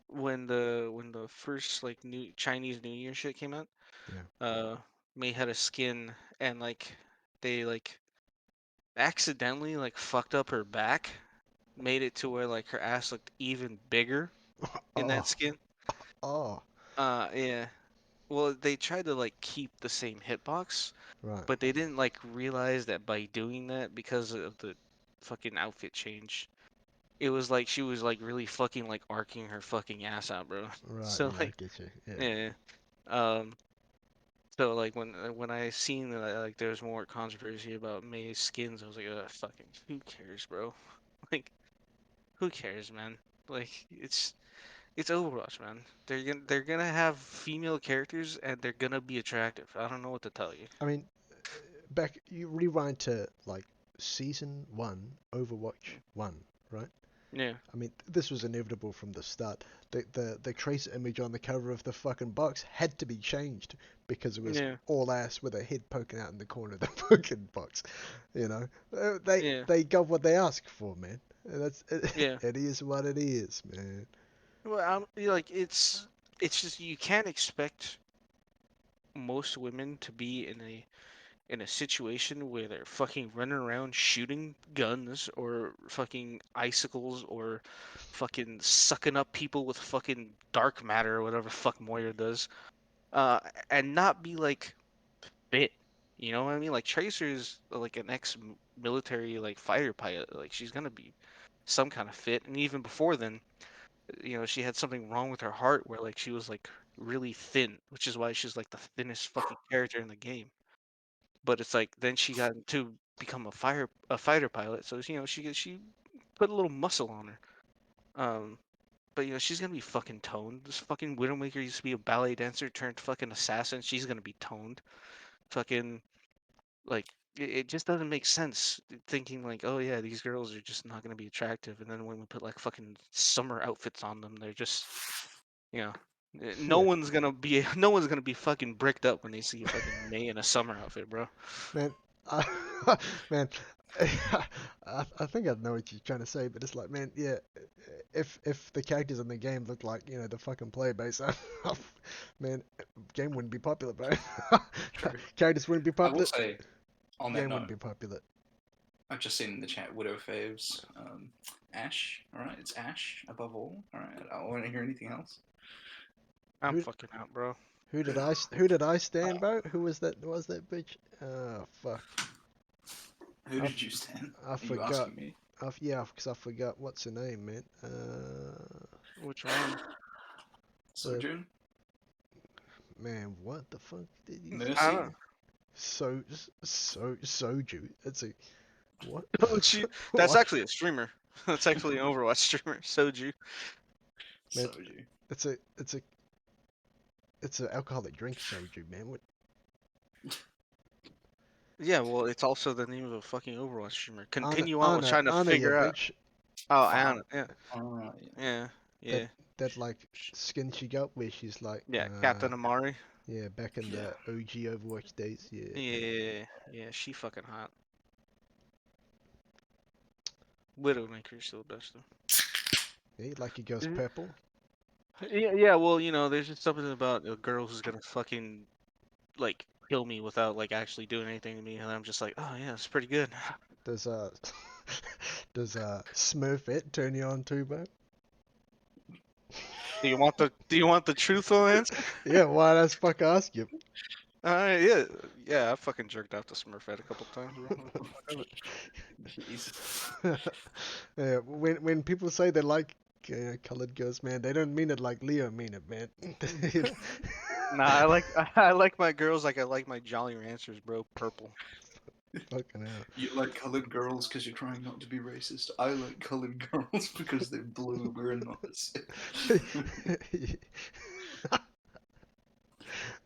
when the first like new Chinese New Year shit came out, Yeah. uh, May had a skin and like they like accidentally like fucked up her back, made it to where like her ass looked even bigger in that Oh, skin. oh, Yeah. Well, they tried to like keep the same hitbox, right. but they didn't like realize that by doing that because of the fucking outfit change, it was like she was like really fucking like arcing her fucking ass out, bro. Right, So yeah, I like, get you. Yeah. yeah. Um. So like when I seen that like there was more controversy about May's skins, I was like, fucking who cares, bro? Like who cares, man? Like it's Overwatch, man. They're gonna have female characters and they're gonna be attractive. I don't know what to tell you. I mean, back you rewind to like season one, Overwatch one, right? Yeah, I mean, this was inevitable from the start. The tracer image on the cover of the fucking box had to be changed because it was yeah, all ass with a head poking out in the corner of the fucking box. You know, they yeah, they got what they asked for, man. That's it, yeah. it is what it is, man. Well, like it's just you can't expect most women to be in a situation where they're fucking running around shooting guns or fucking icicles or fucking sucking up people with fucking dark matter or whatever fuck Moira does. Uh, and not be like fit. You know what I mean? Like Tracer's like an ex-military like fighter pilot. Like she's gonna be some kind of fit. And even before then, she had something wrong with her heart where like she was like really thin, which is why she's like the thinnest fucking character in the game. But it's like then she got to become a fighter pilot, so she put a little muscle on her. But she's gonna be fucking toned. This fucking Widowmaker used to be a ballet dancer turned fucking assassin. She's gonna be toned. Fucking like it just doesn't make sense thinking like, oh yeah, these girls are just not gonna be attractive, and then when we put like fucking summer outfits on them, they're just you know. No Yeah, one's gonna be no one's gonna be fucking bricked up when they see fucking May in a summer outfit, bro. man. Man, I think I know what you're trying to say, but it's like, man, yeah. If the characters in the game look like the fucking player base, man, game wouldn't be popular, bro. True. Characters wouldn't be I will popular. say, on that Game wouldn't note, be popular. I've just seen in the chat Widow Faves. Ash. All right, it's Ash above all. All right, I don't want to hear anything else. I'm Who fucking out, bro. who did I stand, bro? Who was that? Was that bitch? Oh fuck. Who I did you stand? I Are you forgot. asking me? Yeah, because I forgot what's her name, man. Which one? The Sojourn? man, what the fuck did you say? I Mercy? don't Soju. It's a what? know. That's What? actually a streamer. That's actually an Overwatch streamer. Soju. Man, Soju. it's a it's a it's an alcoholic drink, soju, man. What? Yeah, well, it's also the name of a fucking Overwatch streamer. Anna, Continue on with Anna, trying to Anna, you figure out. bitch. Oh, Fine. Anna. Yeah, Yeah. yeah, That yeah, that like skin she got where she's like, yeah. Captain Amari. yeah, back in Yeah. the OG Overwatch days. Yeah. Yeah, yeah. She fucking hot. Widowmaker's still the best though. Yeah, like your girl's Mhm. purple. Yeah, yeah. Well, there's just something about a girl who's gonna fucking like kill me without like actually doing anything to me, and I'm just like, oh yeah, it's pretty good. Does does Smurfette turn you on too, bro? Do you want the truthful answer? Yeah, why that's fuck ask you. Yeah, yeah. I fucking jerked off to Smurfette a couple times, bro. Jesus. Yeah, when people say they like colored girls, man, they don't mean it like Leo mean it, man. Nah, I like my girls like I like my Jolly Ranchers, bro. Purple. Fucking hell. You like colored girls because you're trying not to be racist. I like colored girls because they're blue. We're not the same.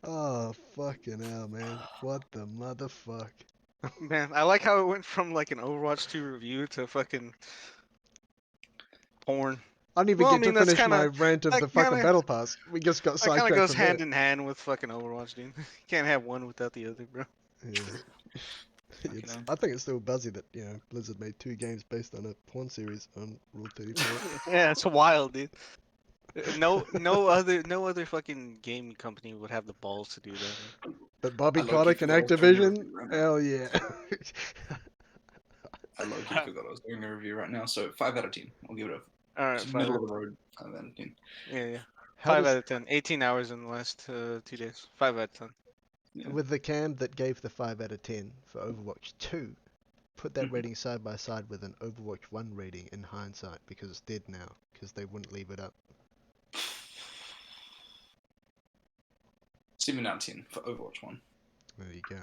Oh, fucking hell, man. What the motherfuck? Man, I like how it went from like an Overwatch 2 review to fucking porn. I didn't even Well, I get to mean that's finish kind my of rant of that the kind fucking of battle pass. We just got that kind of sidetracked goes from there. hand in hand with fucking Overwatch, dude. You can't have one without the other, bro. Yeah. Fucking hell. I think it's still buzzy that, Blizzard made 2 games based on a porn series on Rule 34. Yeah, it's wild, dude. No other fucking game company would have the balls to do that, man. But I Bobby low-key Kotick and forgot I was doing a Activision? review right now. Hell yeah. I low-key forgot I was doing a review right now. So 5 out of 10. I'll give it All right, a five. middle of the road 5 out of 10. Yeah, yeah. How 5 does, out of 10. 18 hours in the last 2 days. 5 out of 10. Yeah. with the cam that gave the 5 out of 10 for Overwatch 2, put that Mhm. rating side by side with an Overwatch 1 rating in hindsight, because it's dead now, because they wouldn't leave it up. 7 out of 10 for Overwatch 1. There you go.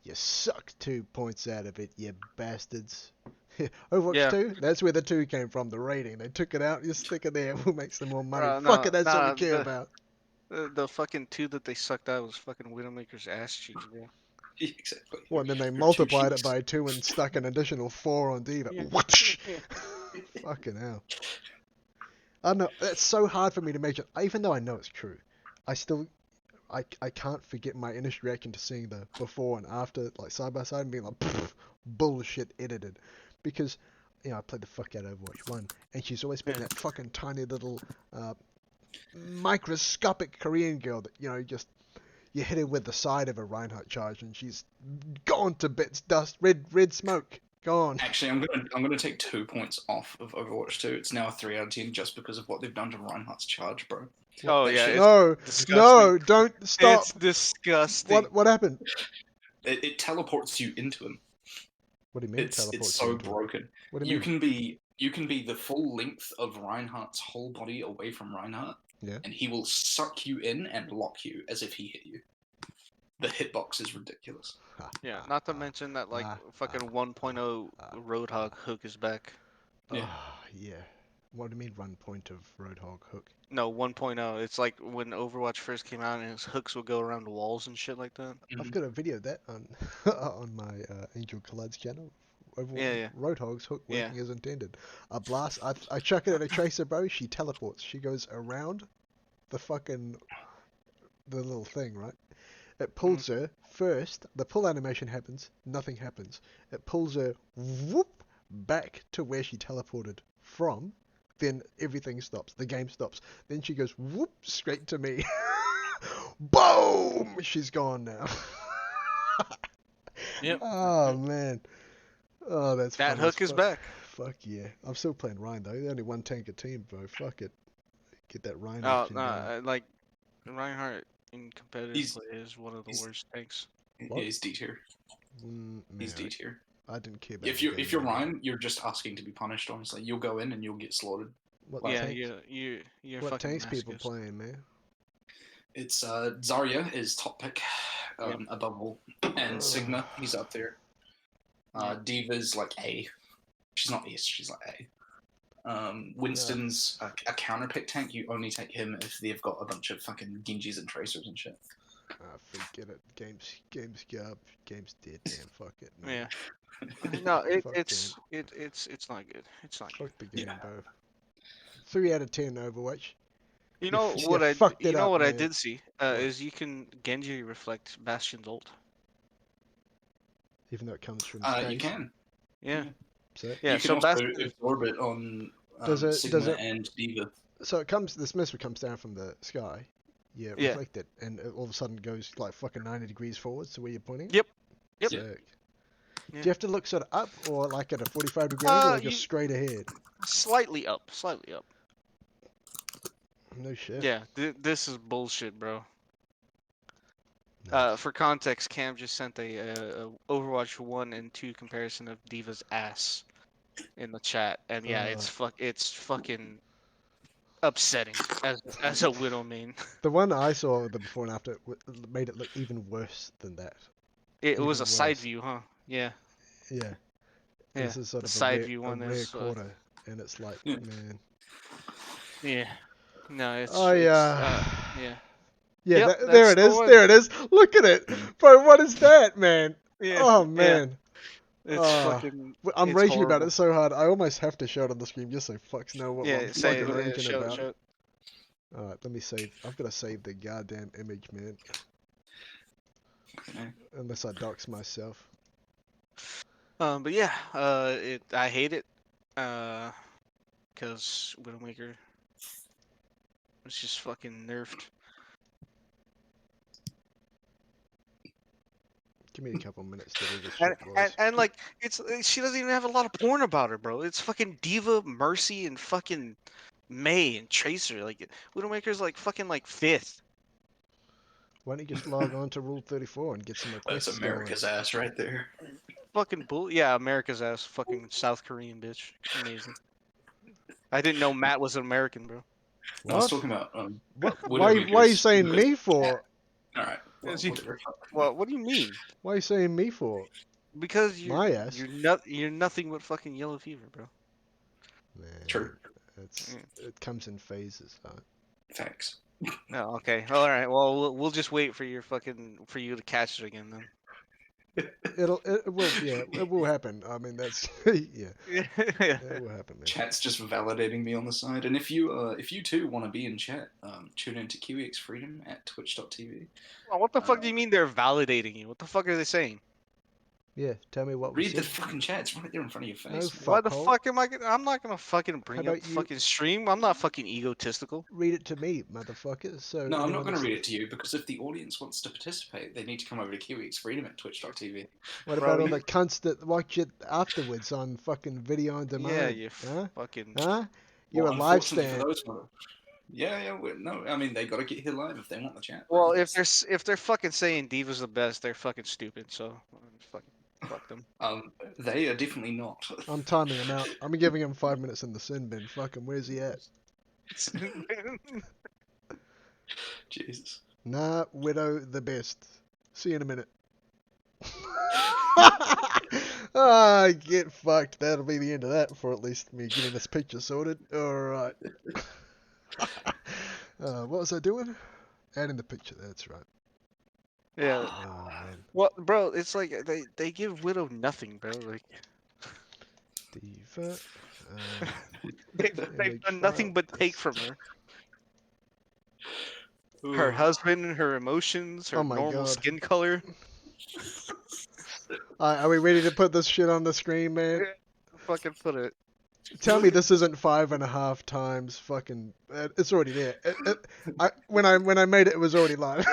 You suck 2 points out of it, you bastards. Overwatch Yeah. 2, that's where the 2 came from, the rating. They took it out, you stick it there, we'll make some more money. No, Fuck it, that's all we nah, care about. the fucking 2 that they sucked out was fucking Widowmaker's ass cheeks, bro. Exactly. Well, and then they Your 2 multiplied it cheeks. by 2 and stuck an additional 4 on Diva. Yeah. Whoosh! Yeah. Fucking hell. I don't know, it's so hard for me to measure, even though I know it's true. I can't forget my initial reaction to seeing the before and after, like side by side, and being like, bullshit edited. Because, I played the fuck out of Overwatch 1, and she's always been Yeah. that fucking tiny little, microscopic Korean girl that, just, you hit her with the side of a Reinhardt charge, and she's gone to bits, dust, red smoke, gone. Actually, I'm gonna take 2 points off of Overwatch 2. It's now a 3 out of 10 just because of what they've done to Reinhardt's charge, bro. Oh That yeah, shit- it's No, disgusting. no, don't stop. It's disgusting. What happened? It teleports you into him. What do you mean It's teleports so you into it? broken. What do you mean? You can be the full length of Reinhardt's whole body away from Reinhardt, Yeah. and he will suck you in and lock you as if he hit you. The hitbox is ridiculous. Yeah, not to mention that like fucking 1.0 Roadhog hook is back. Yeah. Yeah. What do you mean run point of Roadhog hook? No, 1.0. It's like when Overwatch first came out and his hooks would go around the walls and shit like that. I've got a video of that on on my Angel Collides channel. Yeah, yeah. Roadhog's hook Yeah. working as intended. A blast. I chuck it at a tracer, bro. She teleports. She goes around the little thing, right? It pulls her first. The pull animation happens. Nothing happens. It pulls her whoop back to where she teleported from. Then everything stops. The game stops. Then she goes whoop straight to me. Boom! She's gone now. Yep. Oh man. Oh, that's That fun as hook is fuck. back. Fuck yeah. I'm still playing Ryan though. The only one tank a team, bro. Fuck it. Get that Ryan Oh, action no, going. like Reinhardt in competitive He's- play is one of the he's- worst tanks. What? Yeah, he's D tier. He's Man, D tier. I didn't care about If the you're game anymore. Ryan, you're just asking to be punished. Honestly, you'll go in and you'll get slaughtered. What Well, Yeah, tanks? you're What fucking tanks people masochist. playing, man? It's Zarya is top pick, Yep. above all, and Sigma he's up there. Diva's like A. She's not S. She's like A. Winston's a counter pick tank. You only take him if they've got a bunch of fucking Genjis and Tracers and shit. Forget it. Game's garbage. Game's dead, man. Fuck it, man. Yeah. No, Fuck it's not good. It's not good. Fuck the game, bro. 3 out of 10 Overwatch. You You, know you what fucked it up, I man. did see What? is you can Genji reflect Bastion's ult. Even though it comes from space. You can. Yeah. So Yeah. You can So also Bastion. absorb it on does Sigma it? and Diva. So it comes. This mist comes down from the sky. Yeah, Yeah. reflected, and it all of a sudden goes like fucking 90 degrees forwards to where you're pointing. Yep. Yep. Sick. Yeah. Do you have to look sort of up or like at a 45-degree angle or just You straight ahead? slightly up. Slightly up. No shit. Yeah. This is bullshit, bro. Nice. For context, Cam just sent a Overwatch 1 and 2 comparison of Diva's ass in the chat, and yeah, it's fucking upsetting as a Widow main. The one I saw the before and after made it look even worse than that. It was Even a side worse. view, huh? Yeah. Yeah. Yeah. This is sort The of side view a one rare is quarter, and it's like, Yeah. man. yeah. No, it's Oh yeah. yeah. Yeah, Yep, there that's it the is. one. There it is. Look at it, bro. What is that, man? Yeah. Oh Yeah. man. It's fucking. I'm It's raging about horrible. it so hard. I almost have to show it on the screen just so fucks know what I'm Yeah. Say fucking it. raging Show it. about. Show it. Alright, let me save. I've got to save the goddamn image, man. Okay. Unless I dox myself. But yeah. I hate it. Cause Widowmaker was just fucking nerfed. Give me a couple minutes to do this shit, boys. And like she doesn't even have a lot of porn about her, bro. It's fucking Diva, Mercy, and fucking May and Tracer. Like Widowmaker's like fucking like fifth. Why don't you just log on to Rule 34 and get some That's requests America's ass right there. Fucking bull. Yeah, America's ass. Fucking South Korean bitch. Amazing. I didn't know Matt was an American, bro. I was What? talking about What? Why are you Widowmakers saying because me for? all right. Well, Is he- whatever. Well, what do you mean? Why are you saying me for? Because My ass. you're nothing but fucking yellow fever, bro. Man, True. it comes in phases. Facts. Oh, okay. All right. Well, we'll just wait for you to catch it again then. It will, yeah, it will happen. I mean, that's yeah, Yeah. it will happen, man. Chat's just validating me on the side, and if you too want to be in chat, tune in to KiwixFreedom at twitch.tv. Well, what the fuck do you mean they're validating you? What the fuck are they saying? Yeah, tell me what was Read the said. fucking chat. It's right there in front of your No face. Why the fuckhole. fuck am I gonna? I'm not gonna fucking bring up about the you- fucking stream. I'm not fucking egotistical. Read it to me, motherfucker. So No, I'm anyone not going to else- read it to you because if the audience wants to participate, they need to come over to KiwixFreedom at twitch.tv. What Bro, about all you- the cunts that watch it afterwards on fucking video on demand? Yeah, you huh? fucking. Huh? You're Well, a live unfortunately stand. for those ones, no, I mean they got to get here live if they want the chat. Well, if they're fucking saying Diva's the best, they're fucking stupid. So fucking fuck them. They are definitely not. I'm timing him out. I'm giving him 5 minutes in the sin bin. Fuck him. Where's he at? Jesus. Nah, Widow the best. See you in a minute. Ah, get fucked. That'll be the end of that for at least me getting this picture sorted. Alright. What was I doing? Adding the picture, that's right. Yeah. Oh, man. Well, bro, it's like they give Widow nothing, bro. Like Diva. they've Image done nothing file, but take this. from her. Her husband, her emotions, her Oh my normal God. skin color. Are we ready to put this shit on the screen, man? Fucking put it. Tell me this isn't 5.5 times fucking. It's already there. When I made it, it was already live.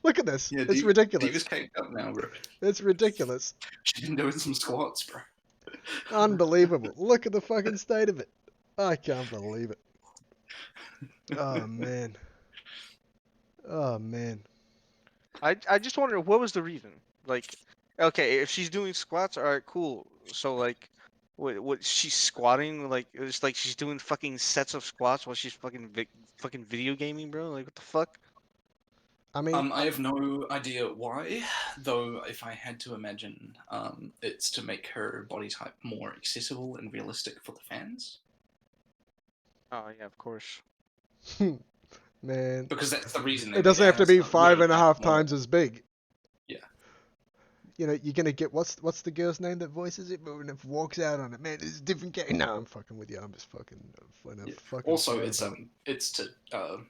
Look at this. Yeah, It's ridiculous. Diva's caked up now, bro. It's ridiculous. She's been doing some squats, bro. Unbelievable. Look at the fucking state of it. I can't believe it. Oh man. Oh man. I just wonder what was the reason. Like, okay, if she's doing squats, all right, cool. So like, what she's squatting like it's like she's doing fucking sets of squats while she's fucking fucking video gaming, bro. Like what the fuck? I mean, I have no idea why, though. If I had to imagine, it's to make her body type more accessible and realistic for the fans. Oh yeah, of course. Man, because that's the reason it doesn't have to be 5.5 more. times as big. Yeah. You know, you're gonna get what's the girl's name that voices it, but when it walks out on it, man, it's a different game. No, I'm fucking with you. I'm just fucking Yeah. fucking. Also, fire about it's to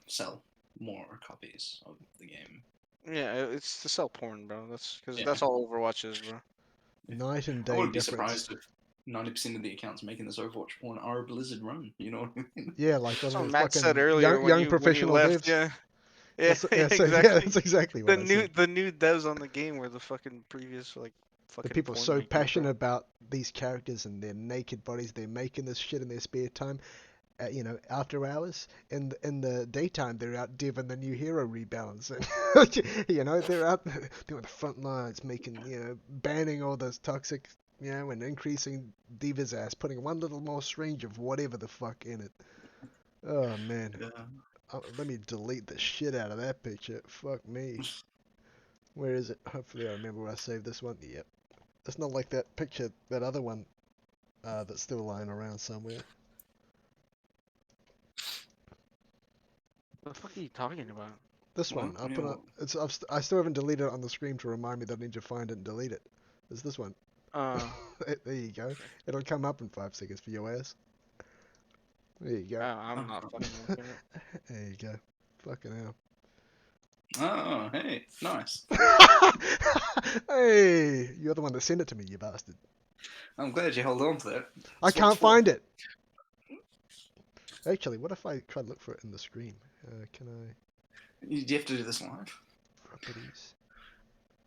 sell more copies of the game. Yeah, it's to sell porn, bro. That's because Yeah. that's all Overwatch is, bro. night and I day wouldn't be difference. surprised if 90% of the accounts making this Overwatch porn are Blizzard run. You know what I mean? Yeah, like one That's of what the Matt said fucking earlier when young you professional left. devs. Yeah, yeah, Yeah, so, yeah, exactly. that's exactly what I said. The new devs on the game were the fucking previous like The fucking people porn so makers, passionate bro. about these characters and their naked bodies, they're making this shit in their spare time. You know, after hours. In the daytime, they're out diving the new hero rebalancing. You know, they're out doing the front lines, making banning all those toxic, and increasing Diva's ass, putting one little more syringe of whatever the fuck in it. Oh man, Yeah. let me delete the shit out of that picture. Fuck me. Where is it? Hopefully I remember where I saved this one. Yep. It's not like that picture, that other one, that's still lying around somewhere. What the fuck are you talking about? This What? one. I Yeah, put on. I still haven't deleted it on the screen to remind me that I need to find it and delete it. It's this one. Uh, There you go. It'll come up in 5 seconds for your ass. There you go. I'm not fucking looking at it. There you go. Fucking hell. Oh, hey, nice. Hey, you're the one that sent it to me, you bastard. I'm glad you held on to that. I can't find it. Actually, what if I try to look for it in the screen? Can I? You have to do this live. Properties.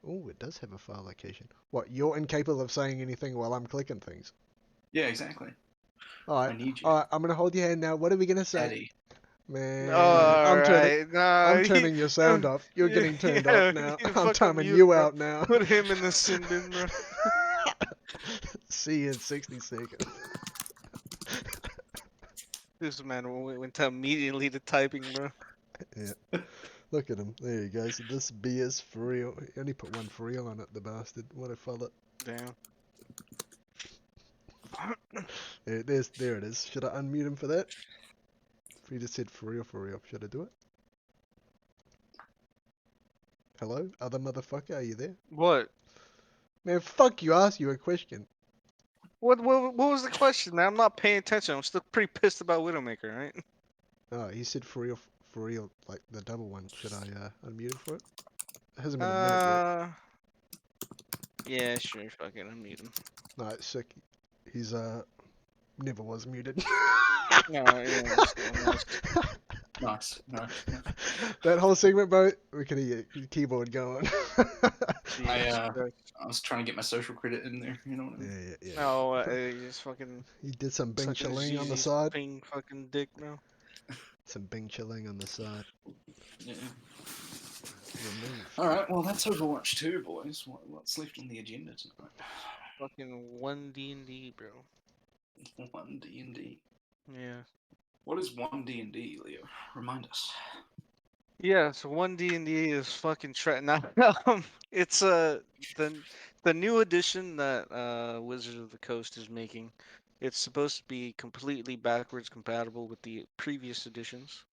Oh, it does have a file location. What? You're incapable of saying anything while I'm clicking things. Yeah, exactly. All I right. need you, All right. I'm gonna hold your hand now. What are we gonna say? Daddy. Man, All right, I'm nah, turning your sound off. You're yeah, getting turned off yeah, now. you I'm fucking timing mute, you bro. out now. Put him in the sin bin, bro. See you in 60 seconds. This man went to immediately to typing, bro. Yeah. Look at him. There you go. So this beer's for real. He only put one for real on it, the bastard. What a fella. Damn. There it is. Should I unmute him for that? If he just said for real, should I do it? Hello? Other motherfucker, are you there? What? Man, fuck you. I asked you a question. What was the question, man? I'm not paying attention. I'm still pretty pissed about Widowmaker, right? Oh, he said for real, like the double one. Should I unmute him for it? It hasn't been a minute yet. Yeah, sure, fucking unmute him. No, it's sick. He's never was muted. No, yeah, just nice. Nice, nice, nice. That whole segment, bro, we could hear your keyboard going. Jesus Christ. I was trying to get my social credit in there. You know what I mean? Yeah. No, you just fucking He did some Bing sucking Chiling on the Zizi's side. ping fucking dick, bro. Some Bing Chiling on the side. Yeah. Remove. All right. Well, that's Overwatch 2, boys. What's left on the agenda tonight? Fucking 1D&D, bro. 1D&D. Yeah. What is 1D&D, Leo? Remind us. Yeah, so 1D&D is fucking now. It's the new edition that Wizards of the Coast is making. It's supposed to be completely backwards compatible with the previous editions.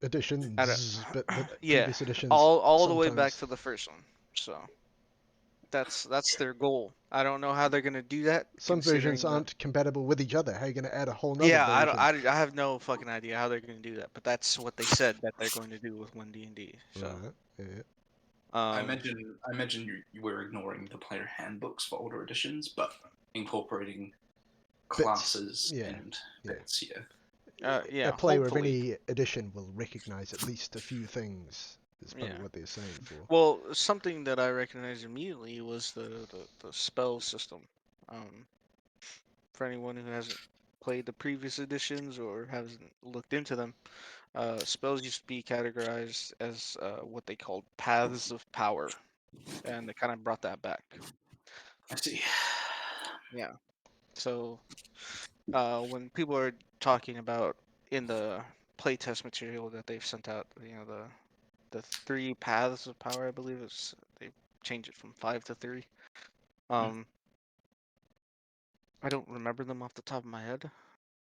Editions, but Yeah, previous editions all the way back sometimes. to the first one. So that's their goal. I don't know how they're gonna do that, Some versions considering the aren't compatible with each other. How are you going to add a whole nother yeah, version? I have no fucking idea how they're gonna do that, but that's what they said that they're going to do with 1D&D. So Right, yeah. I um imagine you were ignoring the player handbooks for older editions, but incorporating Bits. classes Yeah, and yeah. bits. Yeah. yeah, A player of hopefully. any edition will recognize at least a few things. Is probably Yeah. what they're saying for. Well, something that I recognized immediately was the spell system. Um, for anyone who hasn't played the previous editions or hasn't looked into them, spells used to be categorized as what they called paths of power, and they kind of brought that back. I see. Yeah. So when people are talking about in the playtest material that they've sent out, the 3 paths of power, I believe they changed it from 5 to 3. I don't remember them off the top of my head,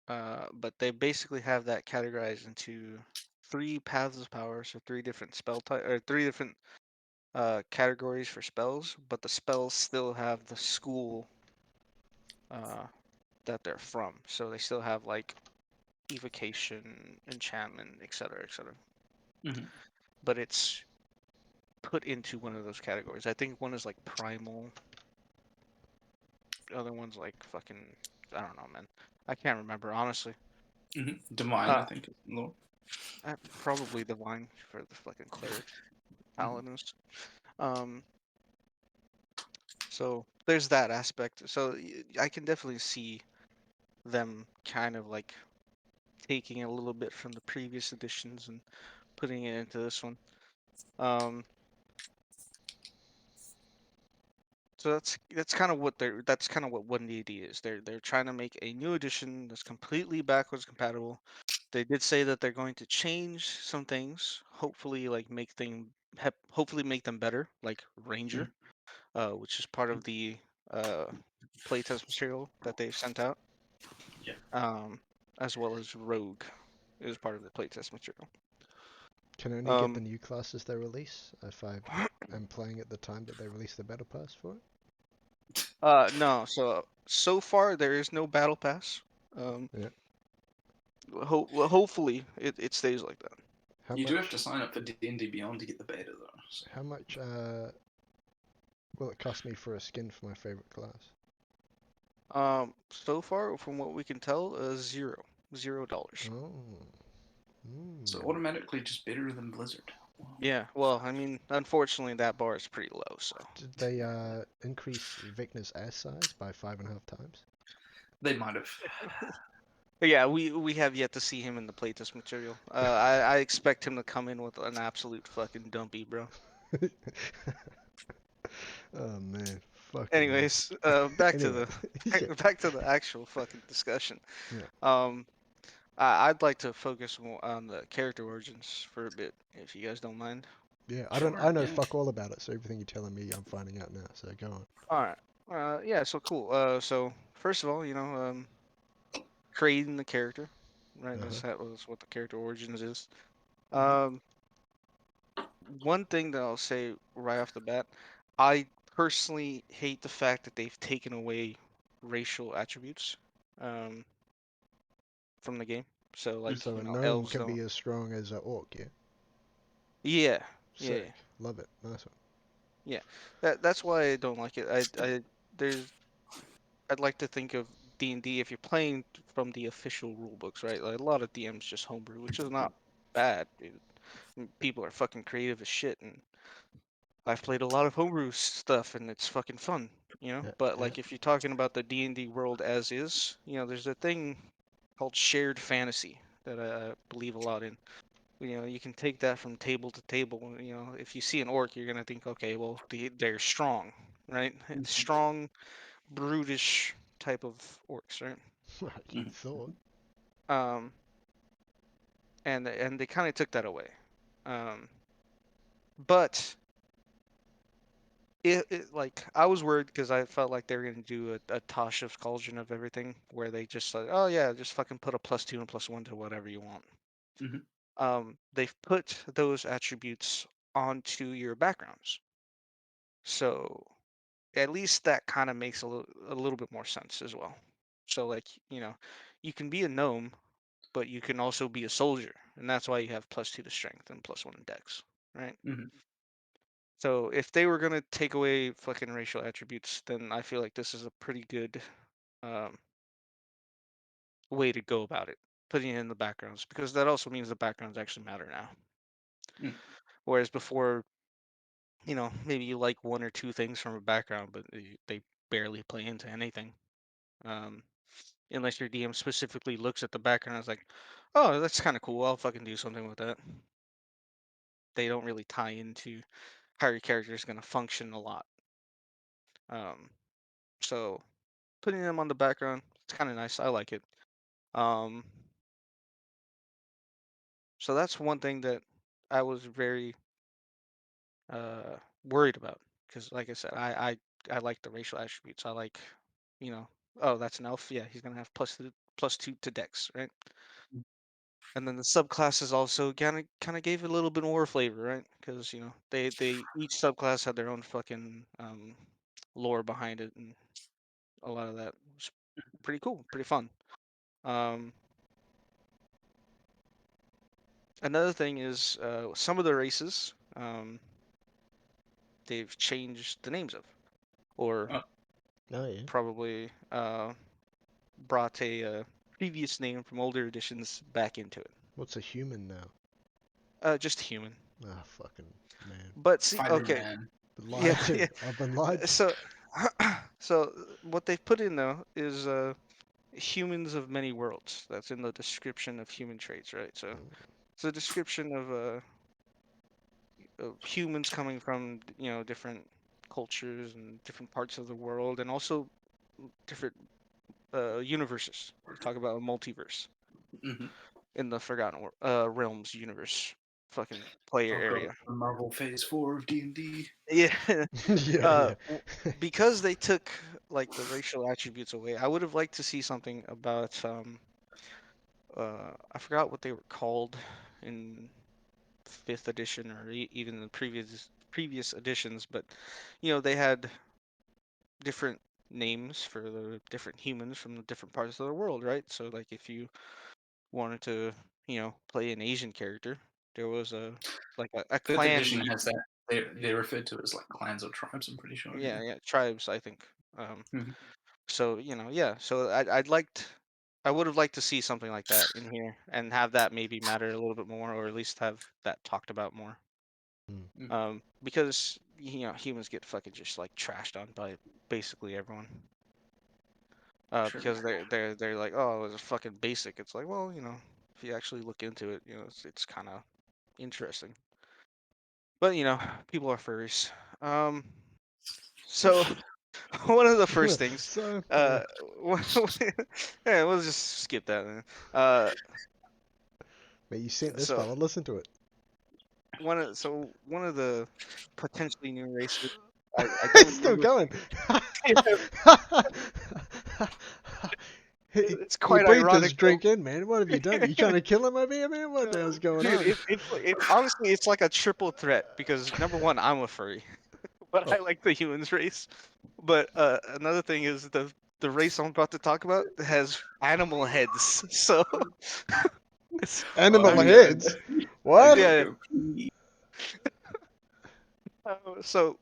but they basically have that categorized into three paths of power, so three different spell type or three different categories for spells, but the spells still have the school that they're from. So they still have like evocation, enchantment, etc., etc. Mhm. But it's put into one of those categories. I think one is like primal. The other one's like fucking. I don't know, man. I can't remember honestly. Divine, I Uh, think. Is the law. Probably divine for the fucking clerics, paladins. Um, so there's that aspect. So I can definitely see them kind of like taking a little bit from the previous editions and putting it into this one. Um, so that's kind of what that's kind of what 1DD is. They're trying to make a new edition that's completely backwards compatible. They did say that they're going to change some things, hopefully like hopefully make them better, like Ranger, which is part of the uh, playtest material that they've sent out, Yeah. as well as Rogue is part of the playtest material. Can only get the Um, new classes they release if I am playing at the time that they release the battle pass for it. no, so far there is no battle pass. Um, Yeah. hopefully it stays like that. How You do have to much? sign up for D&D Beyond to get the beta, though. So. How much will it cost me for a skin for my favorite class? So far from what we can tell, $0. Oh. So Mm. automatically just better than Blizzard. Wow. Yeah, well, I mean, unfortunately that bar is pretty low, so. Did they increase Vecna's ass size by 5.5 times? They might have. But yeah, we have yet to see him in the playtest material. I expect him to come in with an absolute fucking dumpy, bro. Oh man, fucking hell. Anyways, back to Anyway, the yeah, back to the actual fucking discussion. yeah, Um, I'd like to focus more on the character origins for a bit, if you guys don't mind. yeah. Sure, I know yeah. fuck all about it. So everything you're telling me, I'm finding out now. So go on. All right. Yeah. So cool. So first of all, creating the character, right? Uh huh. That's what the character origins is. Mhm. Um, One thing that I'll say right off the bat, I personally hate the fact that they've taken away racial attributes um, from the game. So like, So a gnome elves can don't. be as strong as an orc. Yeah. Yeah, yeah, yeah. Sick. Love it. Nice one. Yeah. That's why I don't like it. There's I'd like to think of D&D if you're playing from the official rule books, right? Like a lot of DMs just homebrew, which is not bad, dude. People are fucking creative as shit, and I've played a lot of homebrew stuff, and it's fucking fun, you know. Yeah, But yeah. like, if you're talking about the D&D world as is, there's a thing called shared fantasy that I believe a lot in. You can take that from table to table. If you see an orc, you're gonna think, okay, well, they're strong, right? Mhm. Strong, brutish type of orcs, right? You'd Mhm. thought. Um, and they kind of took that away. Um, but like I was worried because I felt like they were gonna do a Tasha's Cauldron of everything, where they just like, oh yeah, just fucking put a +2 and +1 to whatever you want. Mhm. They've put those attributes onto your backgrounds, so at least that kind of makes a little bit more sense as well. So like, you can be a gnome, but you can also be a soldier, and that's why you have +2 to strength and +1 in dex, right? Mhm. So if they were gonna take away fucking racial attributes, then I feel like this is a pretty good um, way to go about it, putting it in the backgrounds, because that also means the backgrounds actually matter now. Mhm. Whereas before, maybe you like one or two things from a background, but they barely play into anything. Um, Unless your DM specifically looks at the background and is like, oh, that's kind of cool. I'll fucking do something with that. They don't really tie into how your character is going to function a lot. Um, so putting them on the background, it's kind of nice. I like it. Um, so that's one thing that I was very worried about because, like I said, I like the racial attributes. I like, oh, that's an elf. Yeah, he's gonna have +2 to Dex, right? And then the subclasses also kind of gave it a little bit more flavor, right? Because they each subclass had their own fucking lore behind it, and a lot of that was pretty cool, pretty fun. Um, Another thing is some of the races they've changed the names of, or Oh. Oh yeah. probably brought a previous name from older editions back into it. What's a human now? Just human. Ah, fucking man. But see, okay, Spider-Man. Been yeah, lied to. yeah. I've been lied to. So, so what they've put in though is humans of many worlds. That's in the description of human traits, right? So it's a description of humans coming from different cultures and different parts of the world, and also different universes. We talk about a multiverse Mm-hmm. in the Forgotten Realms universe, fucking player Talk area. about the Marvel Phase 4 of D&D. Yeah, Yeah, because they took like the racial attributes away. I would have liked to see something about I forgot what they were called in fifth edition or even the previous editions, but they had different names for the different humans from the different parts of the world, right? So like if you wanted to, play an Asian character, there was a Fifth clan. edition has that. They referred to it as like clans or tribes. I'm pretty sure. Yeah, yeah, tribes, I think. Mhm. So yeah. So I would have liked to see something like that in here and have that maybe matter a little bit more, or at least have that talked about more. Mm. Because humans get fucking just like trashed on by basically everyone. Sure. Because they're like, oh, it's fucking basic. It's like, well, if you actually look into it, it's kind of interesting. But people are furries. Um, so one of the first things, So uh, yeah, we'll just skip that. Man. Uh, but you sent this so fella. Listen to it. one of the potentially new races. I don't It's still remember. going. he, It's he quite breathed his ironic though. drink in, man. What have you done? You trying to kill him over here, man? What the hell's going Dude, on? it's honestly it's like a triple threat because number one, I'm a furry, but I Oh, like the humans race. But another thing is the race I'm about to talk about has animal heads. So it's, Well, animal I'm I'm gonna, heads. I'm What? gonna yeah. go pee. So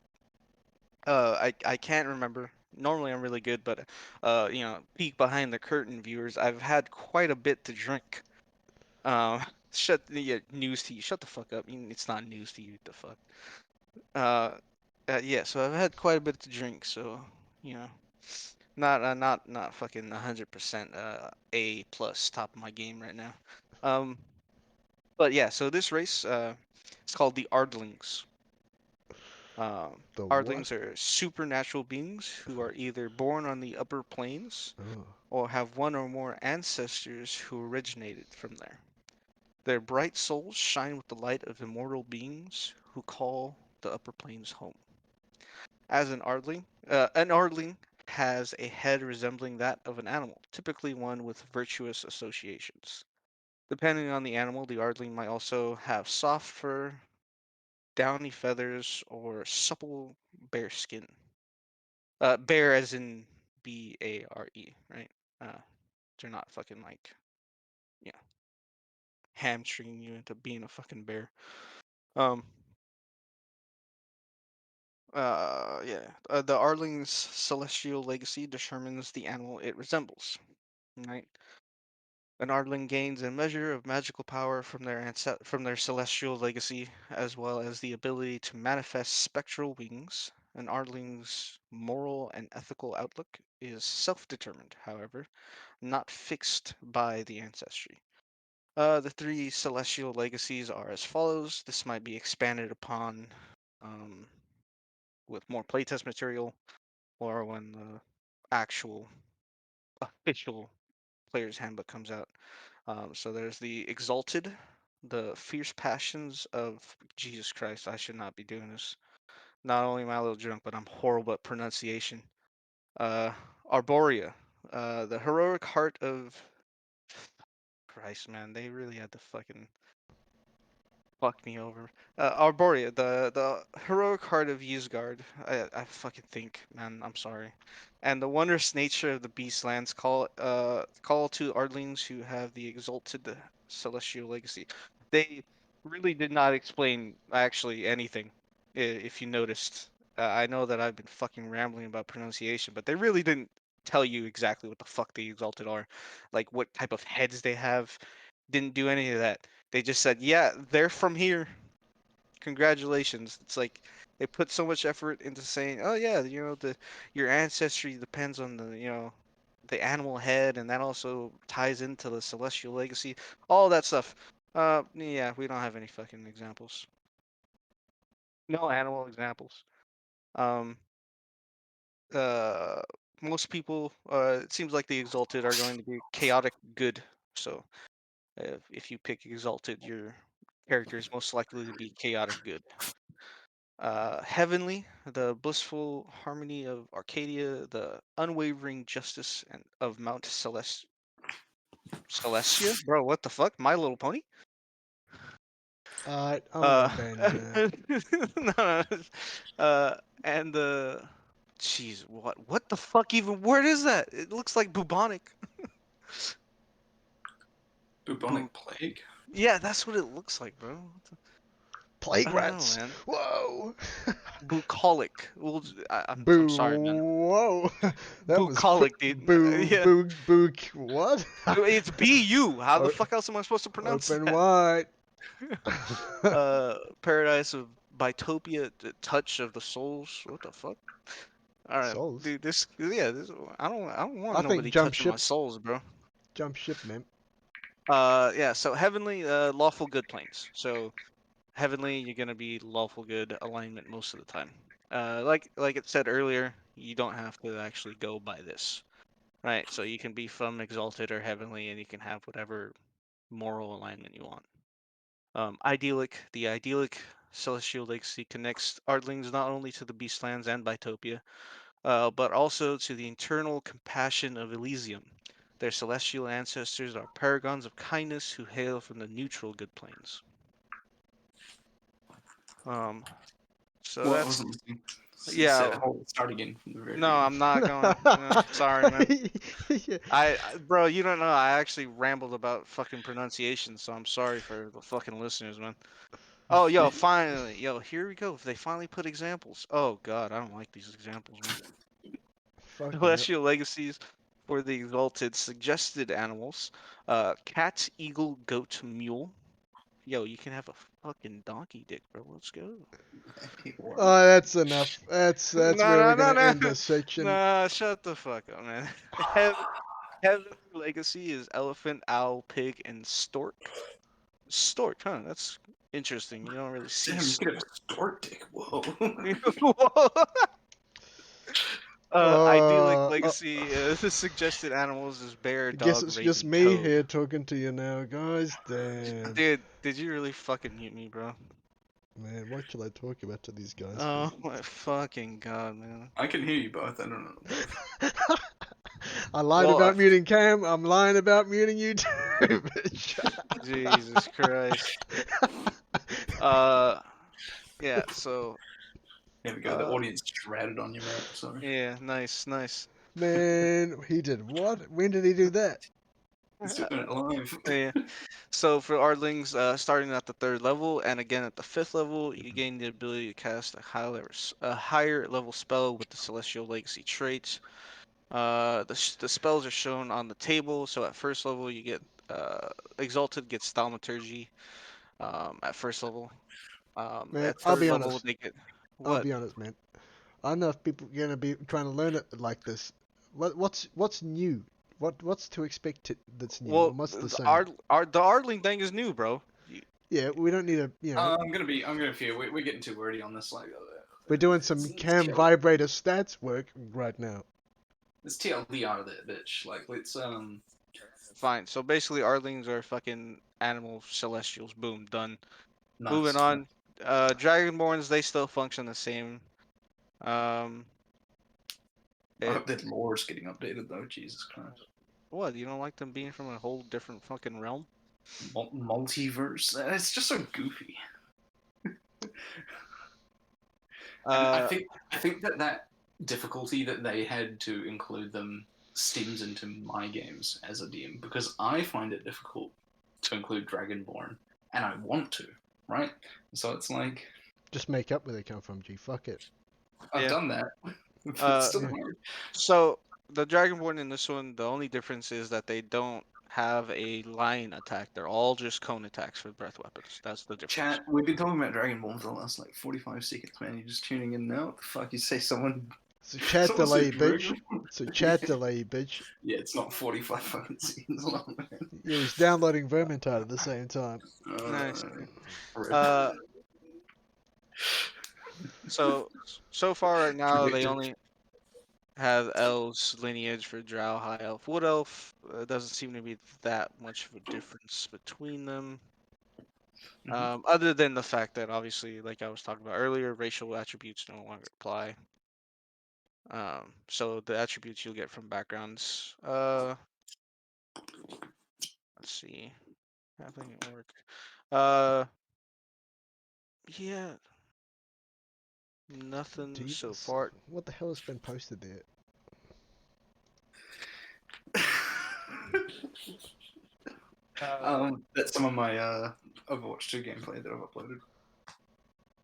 I can't remember. Normally I'm really good, but peek behind the curtain, viewers. I've had quite a bit to drink. Shut the news to you. Shut the fuck up. It's not news to you. What the fuck. Yeah. So I've had quite a bit to drink. So you know, not fucking 100% A plus top of my game right now. Um, but yeah. So this race it's called the Ardlings. The what? Ardlings are supernatural beings who are either born on the upper planes Oh, or have one or more ancestors who originated from there. Their bright souls shine with the light of immortal beings who call the upper planes home. As an Ardling has a head resembling that of an animal, typically one with virtuous associations. Depending on the animal, the Ardling might also have soft fur, downy feathers, or supple bare skin. Bear as in Bare, right? Uh, they're not fucking like, yeah, hamstringing you into being a fucking bear. Um, yeah. The Arling's celestial legacy determines the animal it resembles, right? An Ardling gains a measure of magical power from their celestial legacy, as well as the ability to manifest spectral wings. An Ardling's moral and ethical outlook is self-determined, however, not fixed by the ancestry. The three celestial legacies are as follows. This might be expanded upon um, with more playtest material or when the actual official player's handbook comes out. So there's the Exalted, the Fierce Passions of Jesus Christ. I should not be doing this. Not only am I a little drunk, but I'm horrible at pronunciation. Arborea, the Heroic Heart of Christ, man, they really had to fucking fuck me over. Arborea, the heroic heart of Ysgard. I fucking think, man. I'm sorry. And the wondrous nature of the Beastlands call to Ardlings who have the exalted celestial legacy. They really did not explain actually anything. If you noticed, I know that I've been fucking rambling about pronunciation, but they really didn't tell you exactly what the fuck the exalted are, like what type of heads they have. Didn't do any of that. They just said, "Yeah, they're from here. Congratulations." It's like they put so much effort into saying, "Oh yeah, your ancestry depends on the animal head, and that also ties into the celestial legacy." All that stuff. Yeah, we don't have any fucking examples. No animal examples. Um, uh, Most people, it seems like the exalted are going to be chaotic good. So if you pick exalted, your character is most likely to be chaotic good. Heavenly, the blissful harmony of Arcadia, the unwavering justice and of Mount Celestia. Bro, what the fuck? My Little Pony? Alright, I'm gonna Uh, abandon that. no, and the, jeez, what the fuck even word is that? It looks like bubonic. Bubonic plague. Yeah, that's what it looks like, bro. Plague I don't know, rats! man. Whoa! Bucolic. Well, I'm Boo! sorry, man. Whoa! That was Bucolic, dude. Yeah. what? It's BU. How the O- fuck else am I supposed to pronounce Open that? wide. Paradise of Bitopia, the touch of the souls. What the fuck? All right, Souls. dude. This. I don't want I think nobody jump touching my ship. souls, bro. Jump ship, man. Yeah. So heavenly, lawful good planes. So heavenly, you're gonna be lawful good alignment most of the time. Like it said earlier, you don't have to actually go by this, right? So you can be from exalted or heavenly, and you can have whatever moral alignment you want. The idyllic celestial legacy connects Ardlings not only to the Beastlands and Bitopia, but also to the eternal compassion of Elysium. Their celestial ancestors are paragons of kindness who hail from the neutral good planes. Um, so What? I that's wasn't listening. You said, yeah. start again from the very No, beginning. I'm not going. Sorry, man. Yeah. Bro, you don't know. I actually rambled about fucking pronunciation, so I'm sorry for the fucking listeners, man. Oh, yo, finally, yo, here we go. They finally put examples. Oh God, I don't like these examples, man. Fucking hell. Celestial legacies for the exalted suggested animals: cat, eagle, goat, mule. Yo, you can have a fucking donkey dick, bro. Let's go. What? Oh, that's enough. That's No, where no, we're no, gonna no, end this section. nah. Shut the fuck up, man. Heavenly legacy is elephant, owl, pig, and stork. Stork, huh? That's interesting. You don't really see. Damn, you could have a stork dick. Whoa. Whoa. Idyllic Uh, uh, legacy. The suggested animals is bear, I guess dog, it's just raven, me toad. here talking to you now, guys. Damn. Dude, did you really fucking mute me, bro? Man, what shall I talk about to these guys Oh my fucking god, man. I can hear you both. I don't know. for? I lied Well, about muting Cam. I'm lying about muting you too, bitch. Jesus Christ. Uh, yeah. So, There we go. The uh, audience just ratted on you, mate. Sorry. yeah, nice, nice. Man, he did what? When did he do that? He's doing it live. Yeah. So for Ardlings, starting at the third level and again at the fifth level, you gain the ability to cast a higher level spell with the Celestial Legacy trait. The spells are shown on the table. So at first level, you get Exalted gets Thaumaturgy. At first level. Man, At I'll third be level, honest. they get I'll what? be honest, man. I don't know if people are gonna be trying to learn it like this. What's new? What's to expect that's new? Well, And what's the the same? The Ardling thing is new, bro. Yeah, we don't need a I'm gonna feel we're getting too wordy on this. Like, we're doing some it's cam vibrator stats work right now. Let's TLD out of that bitch. Like, let's Fine. So basically, Ardlings are fucking animal celestials. Boom, done. Moving nice. on. Dragonborns, they still function the same. Um, I it hope that lore's getting updated though. Jesus Christ. what? You don't like them being from a whole different fucking realm? multiverse. It's just so goofy. And Uh, I think that difficulty that they had to include them steams into my games as a DM because I find it difficult to include Dragonborn, and I want to, right? So it's like Just make up where they come from, G. Fuck it. I've Yeah. done that, but it's Uh, still Yeah. hard. so the Dragonborn in this one, the only difference is that they don't have a line attack. They're all just cone attacks for breath weapons. That's the difference. Chat, we've been talking about Dragonborn for the last like 45 seconds, man. You're just tuning in now. What the fuck? You say someone. So chat Someone say delay, bitch. Dragonborn? So chat delay, bitch. Yeah, it's not 45 fucking seconds long, man. Yeah, he's downloading Vermintide at the same time. Nice. Rip. Uh, so far right now they Predicted. only have elves lineage for drow, high elf, wood elf. Doesn't seem to be that much of a difference between them. Other than the fact that obviously, like I was talking about earlier, racial attributes no longer apply. So the attributes you'll get from backgrounds. Let's see. Halfling orc. Yeah, nothing so Jesus. far. What the hell has been posted there? That's some of my Overwatch 2 gameplay that I've uploaded.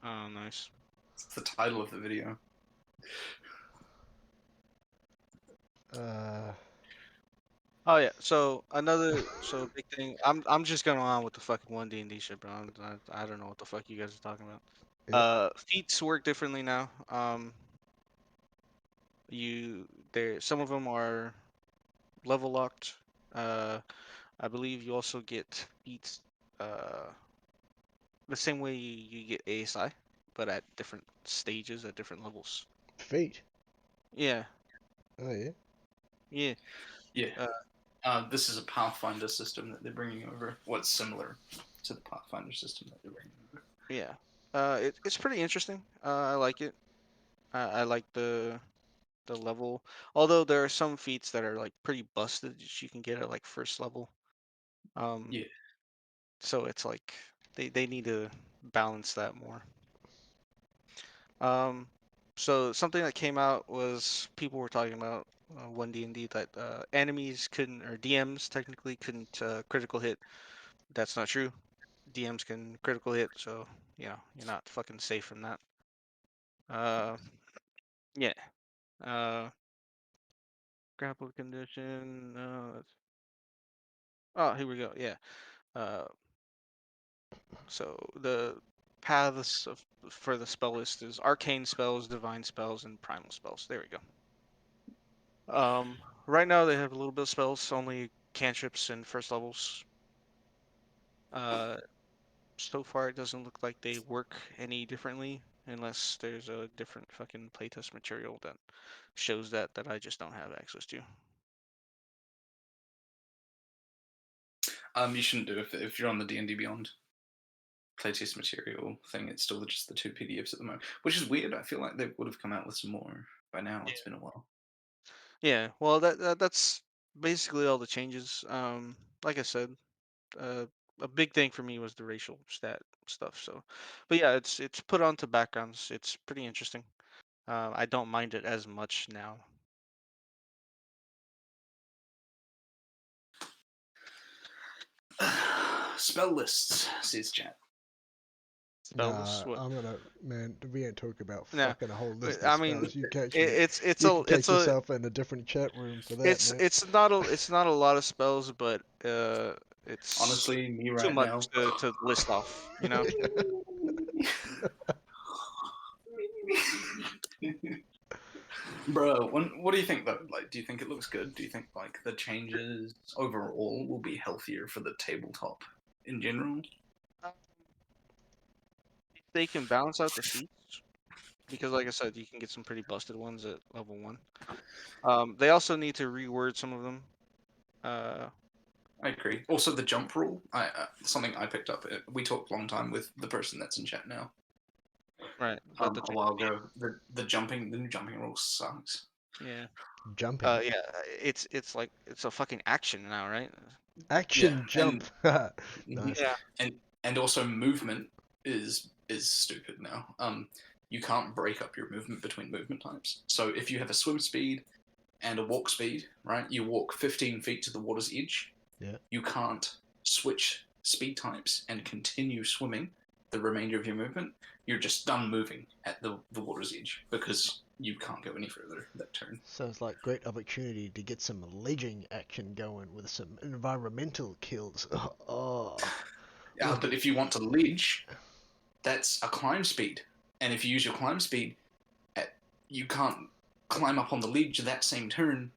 Oh, nice. It's the title of the video. Oh yeah. So big thing. I'm just going on with the fucking one D&D shit, bro. I don't know what the fuck you guys are talking about. Feats work differently now. Some of them are level locked. I believe you also get feats the same way you get ASI, but at different stages, at different levels. Feet. Yeah, Oh yeah. yeah. Yeah. Uh, This is a Pathfinder system that they're bringing over. What's similar to the Pathfinder system that they're bringing over. yeah. It's pretty interesting. I like it. I like the level. Although there are some feats that are like pretty busted that you can get at like first level. Um, Yeah. so it's like they need to balance that more. Um, so something that came out was people were talking about 1D&D that enemies couldn't, or DMs technically couldn't critical hit. That's not true. DMs can critical hit, so you're not fucking safe from that. Uh, yeah. Uh, grapple condition. Oh, here we go. Yeah. Uh, so the paths for the spell list is arcane spells, divine spells, and primal spells. There we go. Right now they have a little bit of spells, only cantrips and first levels. Uh, so far it doesn't look like they work any differently unless there's a different fucking playtest material that shows that I just don't have access to. You shouldn't do if you're on the D&D Beyond playtest material thing. It's still just the 2 PDFs at the moment, which is weird. I feel like they would have come out with some more by now. It's been a while. Yeah, well that's basically all the changes. Like I said, uh, a big thing for me was the racial stat stuff. So, but yeah, it's put onto backgrounds. It's pretty interesting. I don't mind it as much now. Spell lists, says chat. Spells, what? I'm gonna, man, we ain't talking about No, fucking a whole list of I mean, spells. You catch me. it's You a can catch yourself in a different chat room for that, man. it's not a lot of spells, but it's Honestly, me too right much now. to list off. You know? Bro, what do you think though? Like, do you think it looks good? Do you think like the changes overall will be healthier for the tabletop in general? If they can balance out the feats, because like I said, you can get some pretty busted ones at level 1. They also need to reword some of them. I agree. Also, the jump rule, something I picked up. We talked a long time with the person that's in chat now. Right, about the A while ago. The new jumping rule sucks. yeah. Jumping. Yeah, it's like it's a fucking action now, right? Action jump. Nice. Mhm. Yeah. And also movement is stupid now. You can't break up your movement between movement types. So if you have a swim speed and a walk speed, right? You walk 15 feet to the water's edge. Yeah. You can't switch speed types and continue swimming the remainder of your movement. You're just done moving at the water's edge because you can't go any further that turn. Sounds like great opportunity to get some ledging action going with some environmental kills. Oh. Yeah, but if you want to ledge, that's a climb speed. And if you use your climb speed, you can't climb up on the ledge that same turn.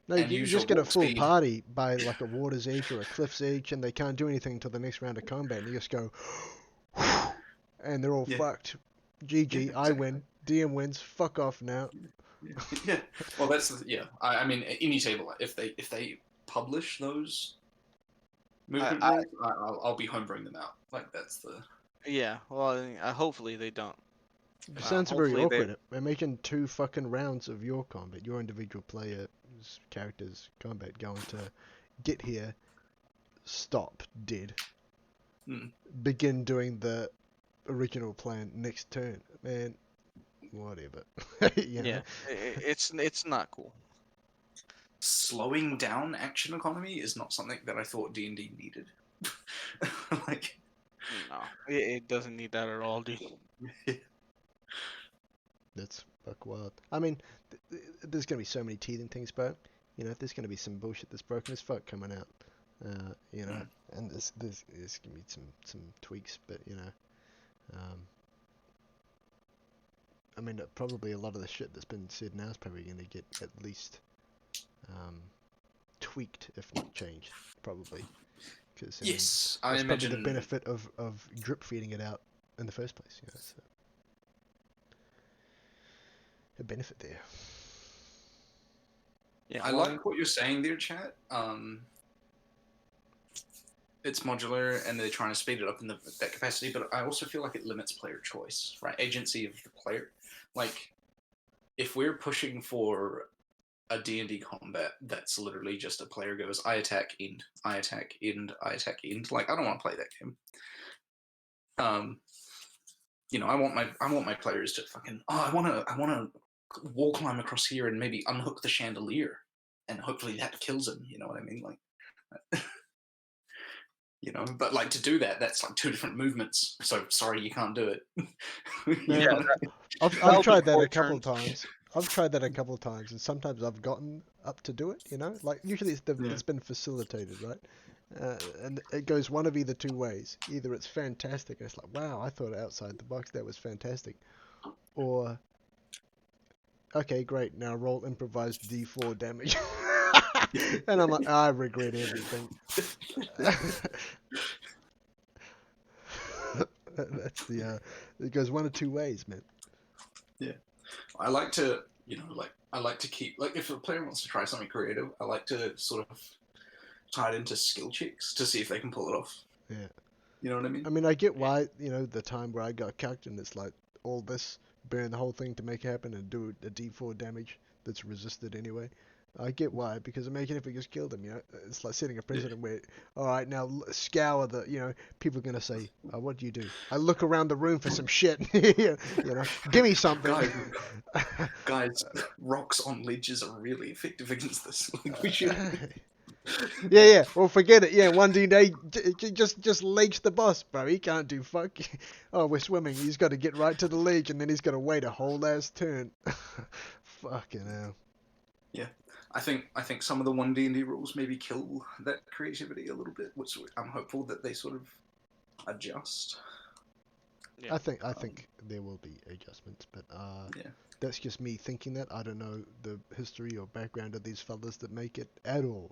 No, and you use just your get a walk full speed. party by like a water's edge or a cliff's edge, and they can't do anything until the next round of combat, and you just go, and they're all Yeah. fucked. GG, Yeah, I exactly. win. DM wins. Fuck off now. Yeah. Well, I mean, any table, if they publish those movement I rules, I'll be homebrewing them out. Like that's the yeah. Well, hopefully they don't. It sounds very Hopefully they. awkward. Imagine 2 fucking rounds of your combat, your individual player's character's combat going to get here, stop, dead, Mm. begin doing the original plan next turn. Man, whatever. You know? Yeah. It's not cool. slowing down action economy is not something that I thought D&D needed. Like, No, it doesn't need that at all, dude. That's fuck wild. I mean, there's gonna be so many teething things, bro. You know, there's gonna be some bullshit that's broken as fuck coming out. You know, Mm. and there's gonna be some tweaks, but you know, I mean, probably a lot of the shit that's been said now is probably gonna get at least tweaked, if not changed, probably. Because yes, I that's probably imagine the benefit of drip feeding it out in the first place. You know, so a benefit there. Yeah. I Well, like what you're saying there, chat. It's modular and they're trying to speed it up in that capacity, but I also feel like it limits player choice, right? Agency of the player. Like, if we're pushing for a D&D combat that's literally just a player goes, I attack, end, I attack, end, I attack, end. Like, I don't want to play that game. You know, I want my players to fucking, I wanna wall climb across here and maybe unhook the chandelier, and hopefully that kills him. You know what I mean? Like, you know, but like to do that, that's like 2 different movements. So sorry, you can't do it. You Man, know what I mean? I've that'll be tried that 4 a couple turns. times. I've tried that a couple of times, and sometimes I've gotten up to do it. You know, like usually Yeah. it's been facilitated, right? And it goes one of either 2 ways. Either it's fantastic, and it's like, wow, I thought outside the box, that was fantastic, or okay, great, now roll improvised D4 damage, and I'm like, I regret everything. That's the it goes one of 2 ways, man. Yeah. I like to, you know, like I like to keep like if a player wants to try something creative, I like to sort of tie it into skill checks to see if they can pull it off. Yeah. You know what I mean? I mean, I get why, you know, the time where I got cucked and it's like all this, burn the whole thing to make it happen and do a D4 damage that's resisted anyway. I get why, because imagine if we just killed him, you know? It's like setting a precedent where, alright, now scour the, you know, people are going to say, what do you do? I look around the room for some shit, you know, give me something. Guys, rocks on ledges are really effective against this. Like, we should. Yeah. Well, forget it. Yeah, 1D just ledge the boss, bro. He can't do fuck. Oh, we're swimming. He's got to get right to the ledge, and then he's got to wait a whole ass turn. Fucking hell. Yeah, I think some of the 1D&D rules maybe kill that creativity a little bit, which I'm hopeful that they sort of adjust. Yeah. I think there will be adjustments, but Yeah. that's just me thinking that. I don't know the history or background of these fellas that make it at all.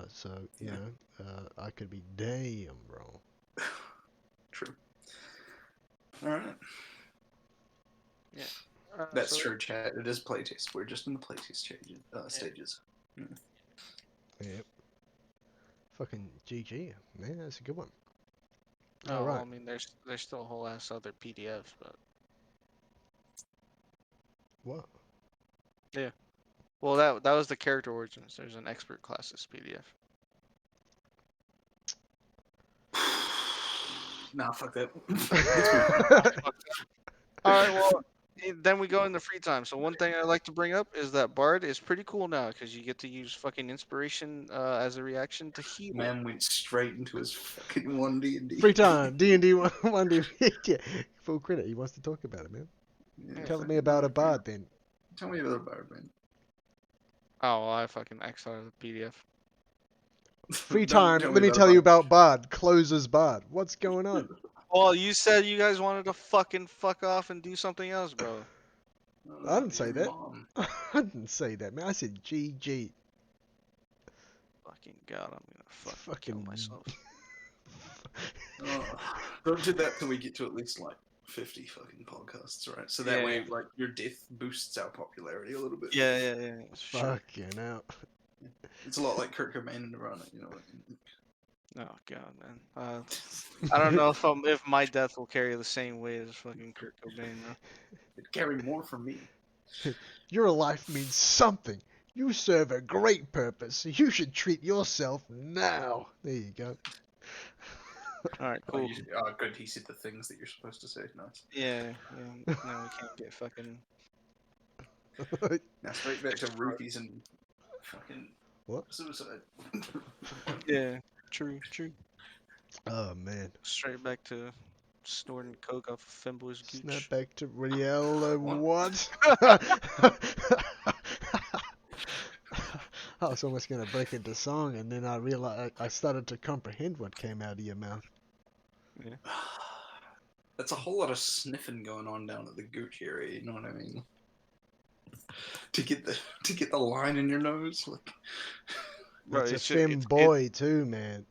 So you Yeah. know, I could be damn wrong. True. All right. Yeah. That's So, true, chat. It is playtest. We're just in the playtest stages. Yep. Fucking GG, man. That's a good one. oh, All well, right. I mean, there's still a whole ass other PDFs, but What? yeah. Well, that was the character origins. There's an expert classes PDF. Nah, fuck that. All right, well, then we go into free time. So one thing I like to bring up is that Bard is pretty cool now because you get to use fucking inspiration as a reaction to heal. Man went straight into his fucking 1D&D. Free time, D&D 1D. Yeah, full credit. He wants to talk about it, man. Yeah, Tell me fucking about a yeah. bard then. Tell me about a bard, man. Oh, well, I fucking X'd out of the PDF. Free Don't time. tell Let me me about a tell you bard. about bard. Closes bard. What's going on? Well, you said you guys wanted to fucking fuck off and do something else, bro. I didn't say Your that. mom. I didn't say that, man. I said GG. Fucking god, I'm gonna fucking kill Fucking. myself. Oh, don't do that till we get to at least like 50 fucking podcasts, right? So that Yeah, way, yeah. like, your death boosts our popularity a little bit. Yeah. Sure. Fucking hell. It's a lot like Kurt Cobain and Nirvana, you know. Oh god, man. I don't know if my death will carry the same weight as fucking Kurt Cobain, though. It'd carry more from me. Your life means something. You serve a great purpose. You should treat yourself now. There you go. All right, Oh, cool. good. He said the things that you're supposed to say. Nice. Yeah. Now we can't get fucking. Now straight back to roofies and fucking What? suicide. Yeah, true. Oh man. Straight back to snorting coke off of Femboy's gooch. Snap back to Riel. What? I was almost gonna break into song, and then I realized I started to comprehend what came out of your mouth. Yeah. That's a whole lot of sniffing going on down at the gooch area. You know what I mean? To get the line in your nose, like. Bro, It's a it's fem boy too, man.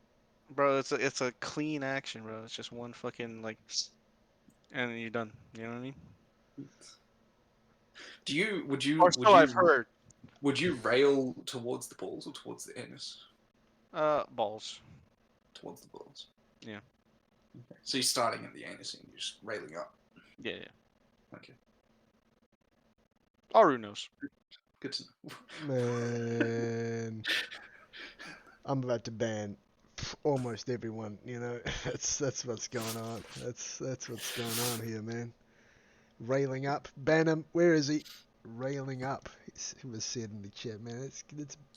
bro, it's a clean action, bro. It's just one fucking like, and then you're done. You know what I mean? Would So I've heard. Would you rail towards the balls or towards the anus? Balls. Towards the balls. Yeah. Okay. So you're starting at the anus and you're just railing up. Yeah. Okay. Aru knows. Good to know. Man, I'm about to ban almost everyone. You know, that's what's going on. That's what's going on here, man. Railing up, ban him. Where is he? Railing up. It was said in the chat, man. It's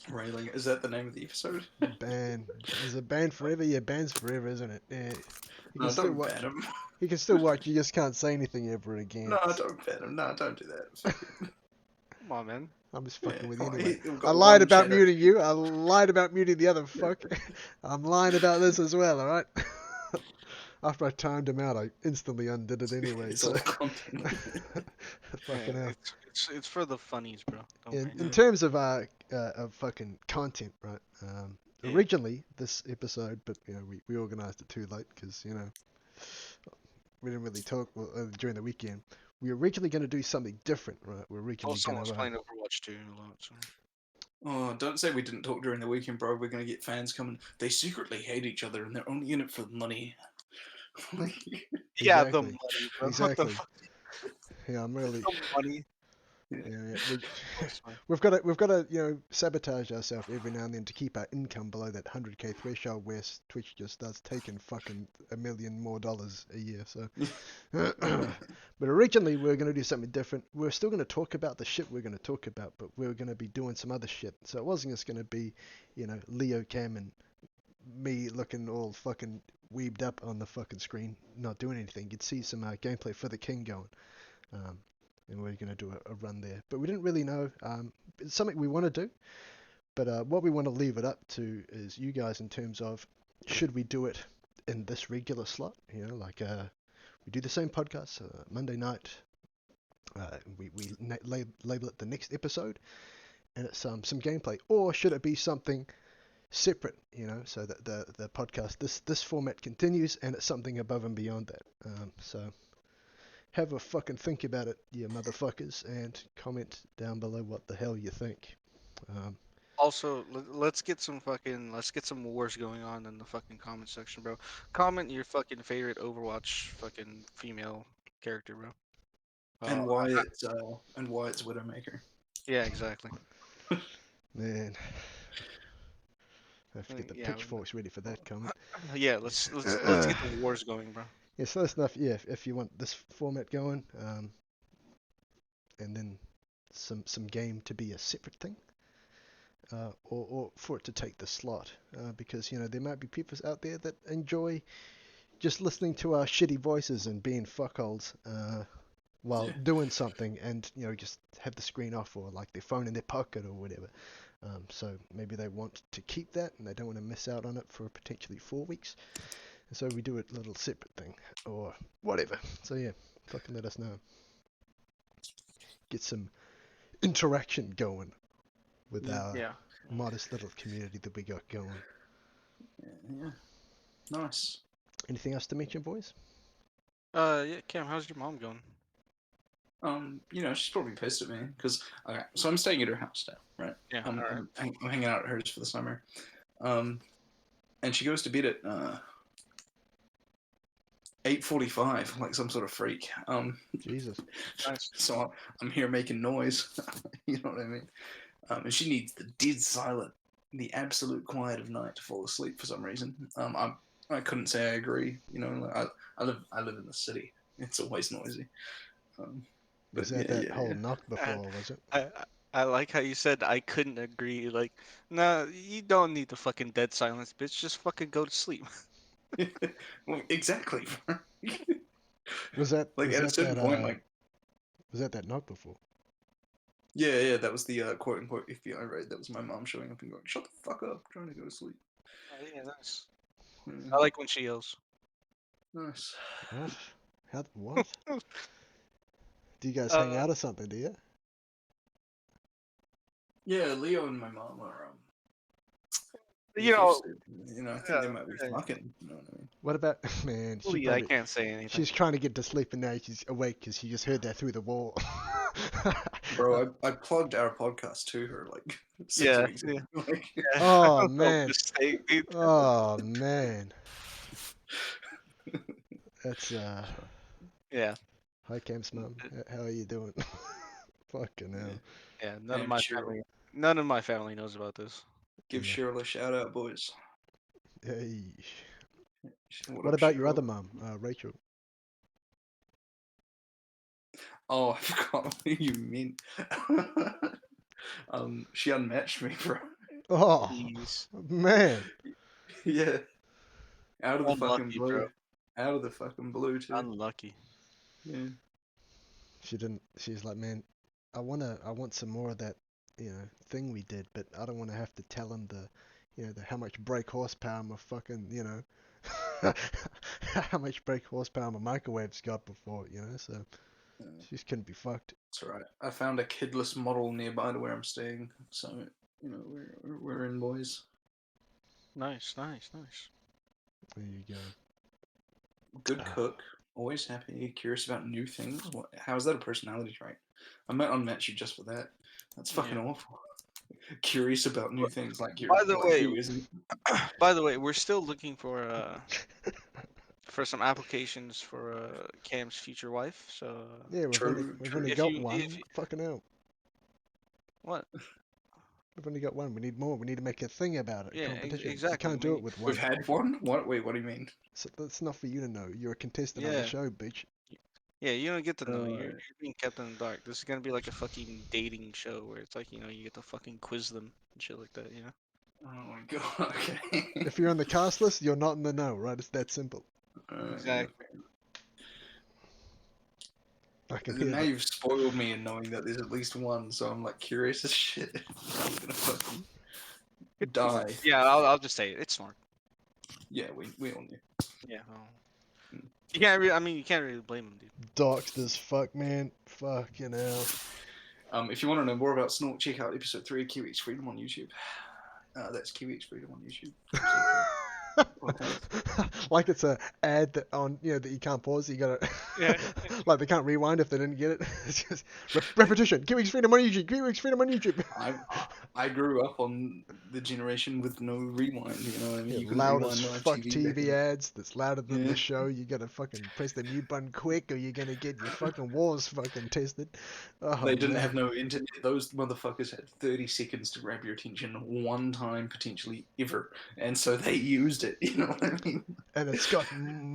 Railing. Is that the name of the episode? ban. Is it ban forever? Yeah, ban's forever, isn't it? Yeah. You can No, still don't watch. ban him. You can still watch. You just can't say anything ever again. No, don't ban him. No, don't do that. Come on, man. I'm just fucking with you come on, anyway. we've I got lied one about shadow. muting you. I lied about muting the other fuck. I'm lying about this as well, alright? After I timed him out, I instantly undid it anyway. It's So all content. fucking hell. It's for the funnies, bro. Don't worry. In terms of fucking content, right? Yeah. Originally this episode, but you know we organised it too late because you know we didn't really talk during the weekend. We were originally going to do something different, right? We're originally Also, going was to. playing Overwatch 2 a lot. So. Oh, don't say we didn't talk during the weekend, bro. We're gonna get fans coming. They secretly hate each other and they're only in it for the money. Yeah, the Exactly. money, bro. What the Exactly. fuck? Yeah, I'm really. The money. Yeah, That's fine. we've got to you know sabotage ourselves every now and then to keep our income below that 100k threshold where Twitch just starts taking fucking $1 million more a year. So, but originally we were going to do something different. We're still going to talk about the shit we're going to talk about, but we were going to be doing some other shit. So it wasn't just going to be, you know, Leo Cam and me looking all fucking weebed up on the fucking screen, not doing anything. You'd see some gameplay for the king going. And we're going to do a run there. But we didn't really know. It's something we want to do, but what we want to leave it up to is you guys in terms of should we do it in this regular slot? You know, like we do the same podcast Monday night. We label it the next episode, and it's some gameplay, or should it be something separate? You know, so that the podcast this format continues, and it's something above and beyond that. So. Have a fucking think about it, you motherfuckers, and comment down below what the hell you think. Also, let's get some wars going on in the fucking comment section, bro. Comment your fucking favorite Overwatch fucking female character, bro. and why it's Widowmaker. Yeah, exactly. Man, I have to get the Yeah, pitchforks ready for that comment. yeah. Let's get the wars going, bro. Yeah, so that's enough. Yeah, if you want this format going, and then some game to be a separate thing, or for it to take the slot, because there might be people out there that enjoy just listening to our shitty voices and being fuckholes while doing something, and just have the screen off or like their phone in their pocket or whatever. So maybe they want to keep that and they don't want to miss out on it for potentially 4 weeks. And so we do a little separate thing or whatever. So yeah, fucking let us know. Get some interaction going with our Yeah. modest little community that we got going. Yeah. Nice. Anything else to mention, boys? Yeah, Cam, how's your mom going? She's probably pissed at me because so I'm staying at her house now, right? Yeah. I'm, All right. I'm hanging out at hers for the summer, and she goes to bed at 8:45, like some sort of freak. Jesus. Nice. So I'm here making noise. You know what I mean? And she needs the dead silent, the absolute quiet of night to fall asleep for some reason. I couldn't say I agree. I live in the city. It's always noisy. Was But that yeah, that whole knock Uh, before, was it? I like how you said I couldn't agree. Like, no, you don't need the fucking dead silence, bitch. Just fucking go to sleep. yeah. Well, exactly. Was that Like was at a that certain that point, like was that knock before? yeah, that was the quote unquote FBI raid. That was my mom showing up and going, "Shut the fuck up, I'm trying to go to sleep." Oh, yeah, nice. Yeah, I like when she yells. nice. What? What? Do you guys hang Uh, out or something? Do you? Yeah, Leo and my mom are you know, abusive. I think they might be yeah, fucking. You know what I mean? What about man? She Leah, I probably can't say anything. she's trying to get to sleep and now she's awake because she just heard that through the wall. Bro, I plugged our podcast to her like six Yeah, weeks yeah, ago. Like, yeah. Oh No man. mistake, dude. Oh man. That's Yeah, hi Cam's mum. How are you doing? Fucking yeah. hell. yeah. And Cheryl. None of my family knows about this. Give Yeah. Cheryl a shout out, boys. Hey. What What up, about your Cheryl? other mum, Rachel? Oh, I forgot what you mean. She unmatched me, bro. Oh Jeez, man. Yeah, out of the fucking unlucky, bro. blue. Out of the fucking blue too. Unlucky. Yeah. She didn't. She's like, man, I want some more of that, thing we did, but I don't want to have to tell him the how much brake horsepower my fucking, how much brake horsepower my microwave's got before, So she just couldn't be fucked. It's alright. I found a kidless model nearby to where I'm staying, so we're in, boys. Nice, nice, nice. There you go. Good Ah. cook, always happy, curious about new things. How is that a personality trait? I might unmatch you just for that. That's fucking Yeah. awful. Curious about new things, like By the way, who isn't? by the way, we're still looking for some applications for Cam's future wife. So Yeah, True, we've true. only if got you one. Fucking hell. what? We've only got one. We need more. We need to make a thing about it. Yeah, Competition. You exactly. can't do it with We've one. had one. What? Wait, what do you mean? So that's not for you to know. You're a contestant on the Yeah, show, bitch. yeah. You don't get to know. You're Uh, being kept in the dark. This is gonna be like a fucking dating show where it's like you get to fucking quiz them and shit like that. oh my god. Okay. If you're on the cast list, you're not in the know, right? It's that simple. Yeah. Exactly. I can hear Now that. you've spoiled me in knowing that there's at least one, so I'm like curious as shit. I'm gonna fucking die. Yeah, I'll just say it. It's Snork. Yeah, we all knew. Yeah. You can't really. I mean, you can't really blame him, dude. Doxed as fuck, man. Fucking hell. If you want to know more about Snork, check out episode 3 of KiwixFreedom on YouTube. That's KiwixFreedom on YouTube. Like it's a ad that on that you can't pause. You gotta Yeah. like they can't rewind if they didn't get it. It's just repetition. KiwixFreedom on YouTube. KiwixFreedom on YouTube. I grew up on the generation with no rewind. You know what I mean? Yeah, You couldn't loud as rewind live fuck TV. back TV then. ads that's louder than Yeah. the show. You gotta fucking press the mute button quick or you're gonna get your fucking walls fucking tested. Oh, They didn't man. have no internet. Those motherfuckers had 30 seconds to grab your attention one time, potentially ever. And so they used it. You know what I mean? And it's got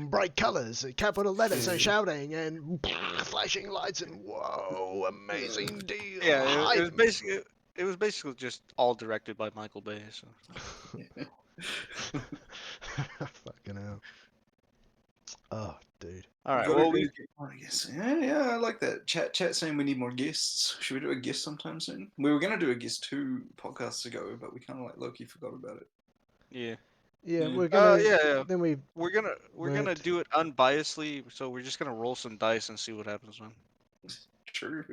bright colors, capital letters, and Yeah. shouting, and flashing lights, and whoa, amazing deal. Yeah, it was hype. basically just all directed by Michael Bay. So. Fucking hell. Oh, dude. All right. Gotta Well, get more guests. Yeah, I like that. Chat saying we need more guests. Should we do a guest sometime soon? We were gonna do a guest 2 podcasts ago, but we kind of like low-key forgot about it. yeah. Yeah, Yeah. we're gonna. Yeah. Then we. We're gonna Went. do it unbiasedly. So we're just gonna roll some dice and see what happens, man. True.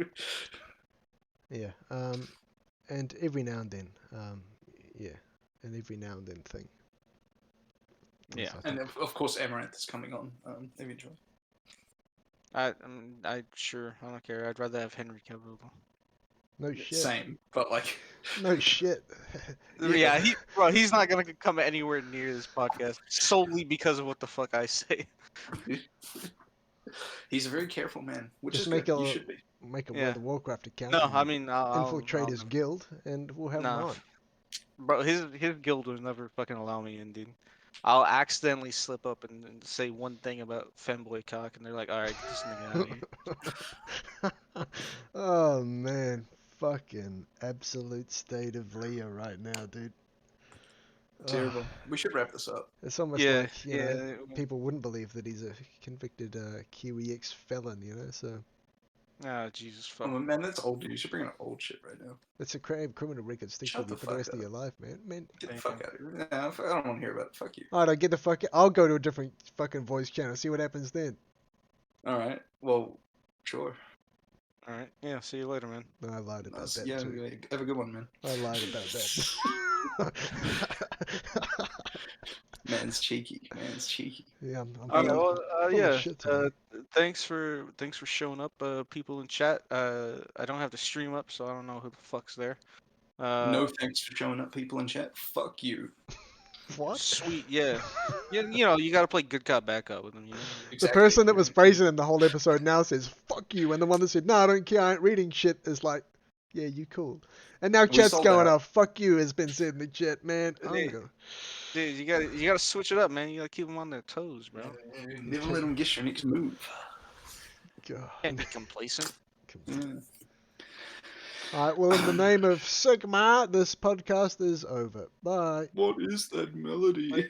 Yeah. And every now and then. Yeah. And every now and then thing. Yeah. I And think. of course, Amaranth is coming on eventually. I sure I don't care. I'd rather have Henry Cavill. No shit. Same, but like, No shit. Yeah, he's not gonna come anywhere near this podcast solely because of what the fuck I say. he's a very careful man, which Just is make good. You a should be. make a Yeah. World of Warcraft account. No, and I mean infiltrate his guild, and we'll have him Nah. on. Bro, his guild would never fucking allow me in, dude. I'll accidentally slip up and say one thing about femboy cock, and they're like, "All right, get this nigga out of here." Oh man, fucking absolute state of Leah right now, dude. Terrible. We should wrap this up. It's almost Yeah, like you know, people wouldn't believe that he's a convicted Kiwi felon, you know. So Ah, Jesus Oh, fuck. man, that's old. You should bring up old shit right now. it's a criminal record stick Shut with you the for the fuck rest of up. your life, man. Man, Get the fuck out of here. Nah, I don't want to hear about it. Fuck you. I don't get the fuck. I'll go to a different fucking voice channel. See what happens then. All right. Well, sure. All right, yeah. See you later, man. No, I lied about that Yeah, too. have a good one, man. I lied about that. Man's cheeky. Man's cheeky. Yeah, I'm All right, full- well, full of yeah. shit today. Thanks for showing up, people in chat. I don't have to stream up, so I don't know who the fuck's there. No thanks for showing up, people in chat. Fuck you. What? Sweet, yeah. You know, you gotta play good cop, bad cop with them. You know. The person that was praising him the whole episode now says, fuck you. And the one that said, no, I don't care, I ain't reading shit is like, yeah, you cool. And now chat's sold going out. off. Fuck you has been said in the chat, man. Hey. Dude, you gotta switch it up, man. You gotta keep them on their toes, bro. Never let them guess your next move. God. Can't be complacent. Yeah. Alright, well, in the name of Sigma, this podcast is over. Bye. What is that melody?